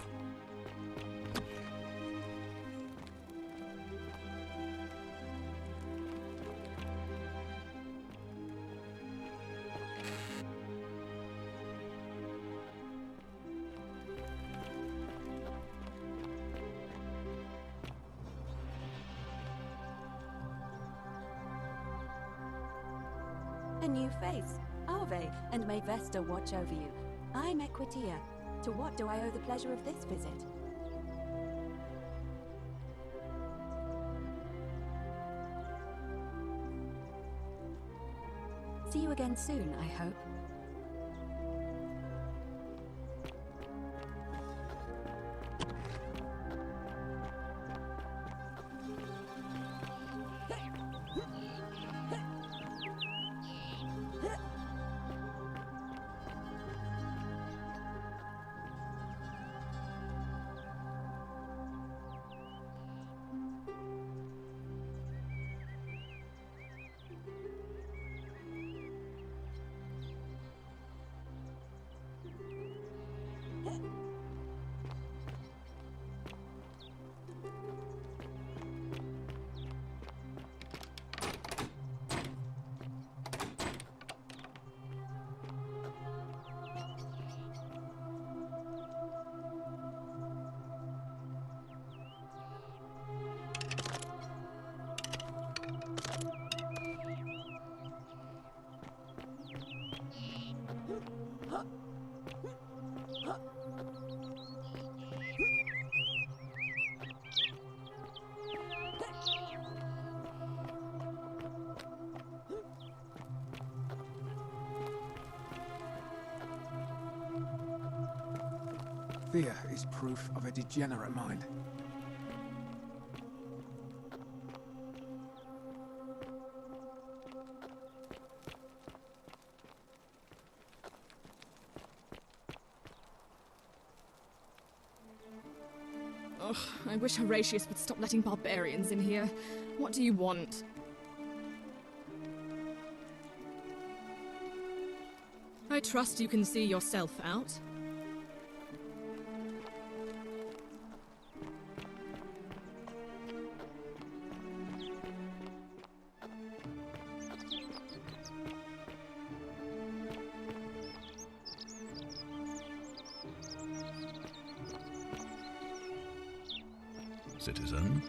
A new face. Ave, and may Vesta watch over you. I'm Equitia. To what do I owe the pleasure of this visit? See you again soon, I hope. Fear is proof of a degenerate mind. Ugh, I wish Horatius would stop letting barbarians in here. What do you want? I trust you can see yourself out. Citizen.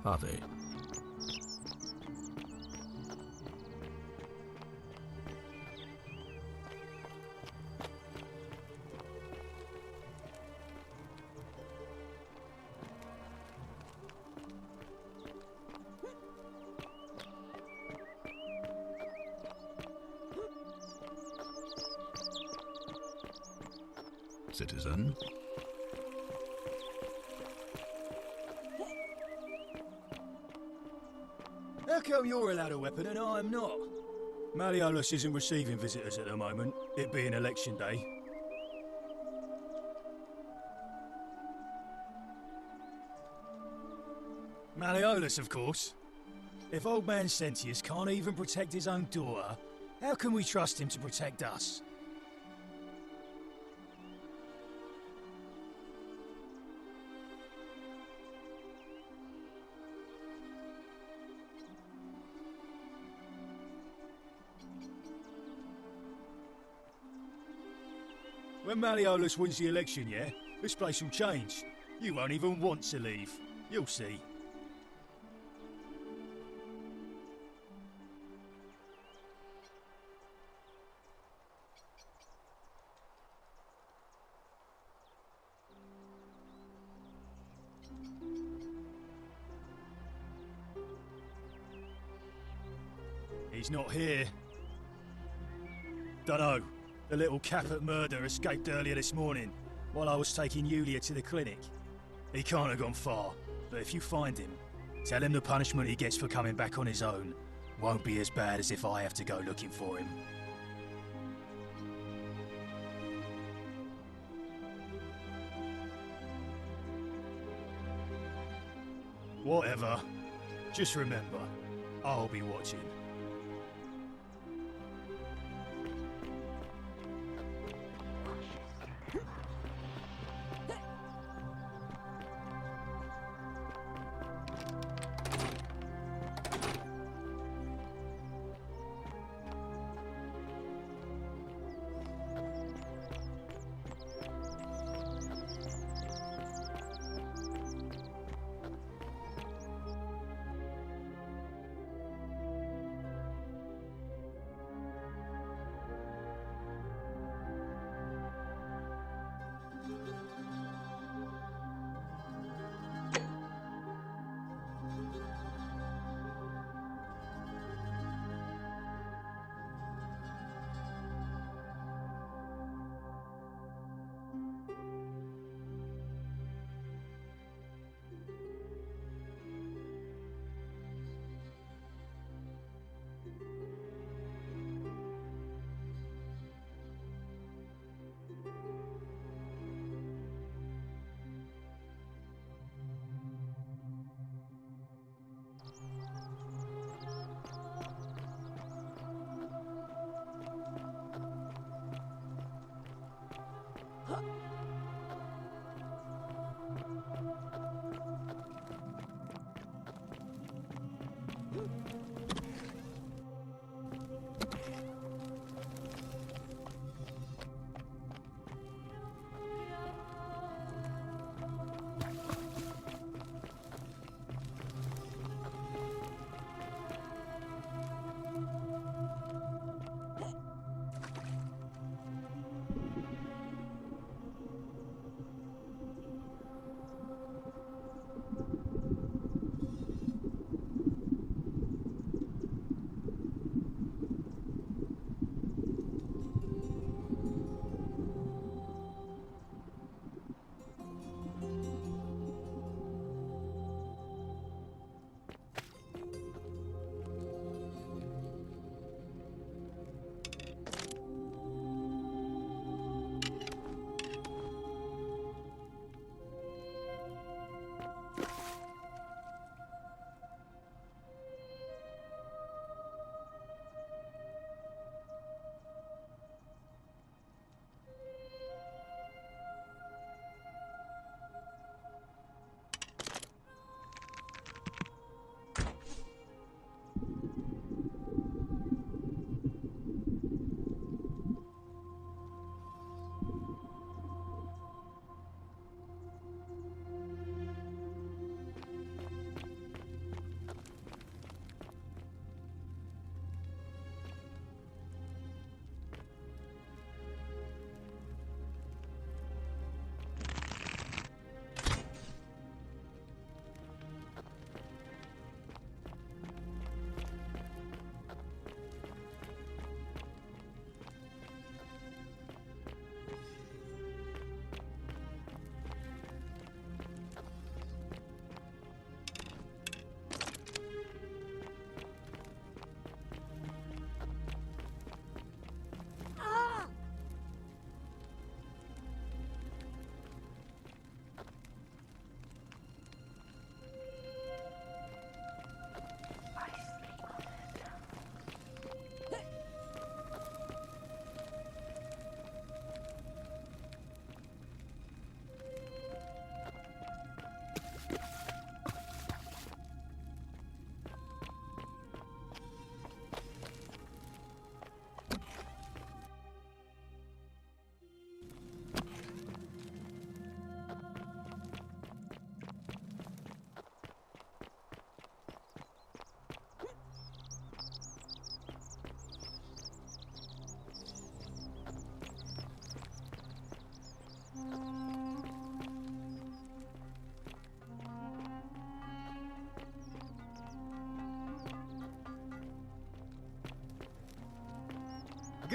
are they? Citizen. How come you're allowed a weapon and I'm not? Malleolus isn't receiving visitors at the moment, it being election day. Malleolus, of course. If old man Sentius can't even protect his own daughter, how can we trust him to protect us? When Malleolus wins the election, yeah, this place will change. You won't even want to leave. You'll see. He's not here. Dunno. The little Capet murder escaped earlier this morning, while I was taking Yulia to the clinic. He can't have gone far, but if you find him, tell him the punishment he gets for coming back on his own won't be as bad as if I have to go looking for him. Whatever. Just remember, I'll be watching.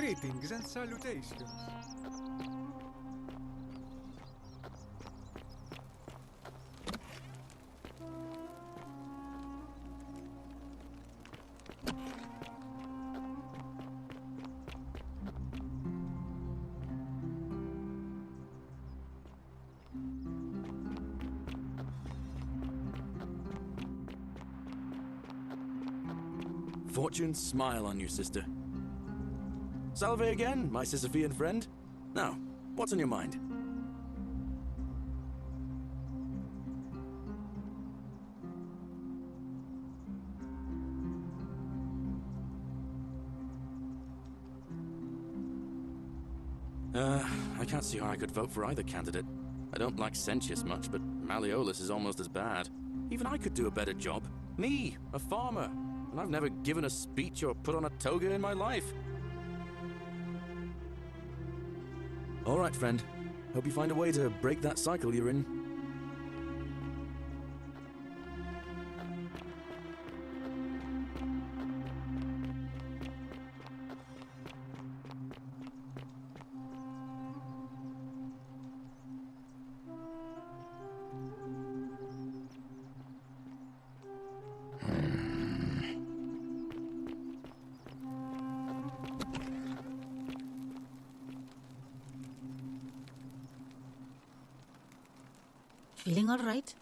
Greetings and salutations. Fortune smile on you, sister. Salve again, my Sisyphean friend. Now, what's on your mind? I can't see how I could vote for either candidate. I don't like Sentius much, but Malleolus is almost as bad. Even I could do a better job. Me, a farmer. And I've never given a speech or put on a toga in my life. All right, friend. Hope you find a way to break that cycle you're in. Feeling all right?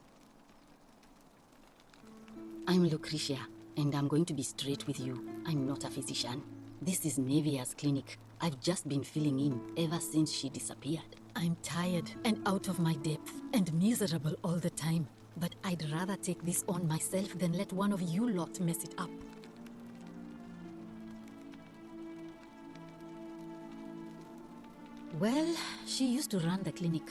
I'm Lucretia, and I'm going to be straight with you. I'm not a physician. This is Nevia's clinic. I've just been filling in ever since she disappeared. I'm tired and out of my depth and miserable all the time. But I'd rather take this on myself than let one of you lot mess it up. Well, she used to run the clinic.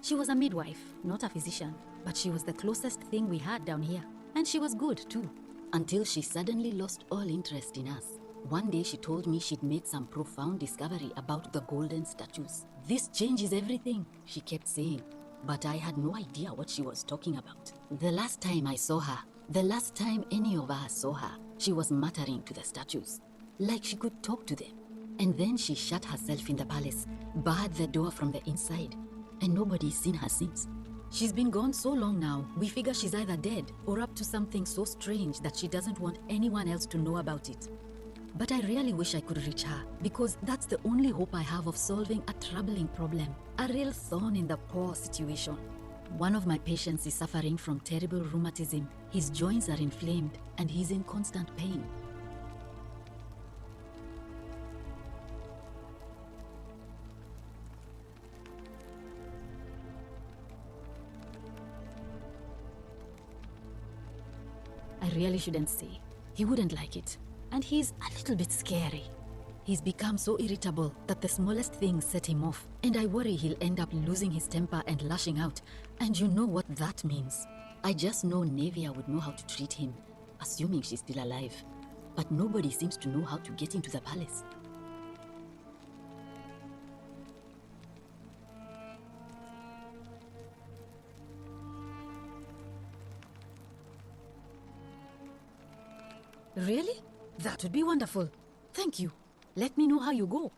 She was a midwife, not a physician, but she was the closest thing we had down here. And she was good too, until she suddenly lost all interest in us. One day she told me she'd made some profound discovery about the golden statues. This changes everything, she kept saying. But I had no idea what she was talking about. The last time I saw her, the last time any of us saw her, she was muttering to the statues, like she could talk to them. And then she shut herself in the palace, barred the door from the inside, and nobody's seen her since. She's been gone so long now, we figure she's either dead or up to something so strange that she doesn't want anyone else to know about it. But I really wish I could reach her, because that's the only hope I have of solving a troubling problem, a real thorn in the paw situation. One of my patients is suffering from terrible rheumatism. His joints are inflamed and he's in constant pain. I really shouldn't say. He wouldn't like it. And he's a little bit scary. He's become so irritable that the smallest things set him off. And I worry he'll end up losing his temper and lashing out. And you know what that means. I just know Nevia would know how to treat him, assuming she's still alive. But nobody seems to know how to get into the palace. Really? That would be wonderful. Thank you. Let me know how you go.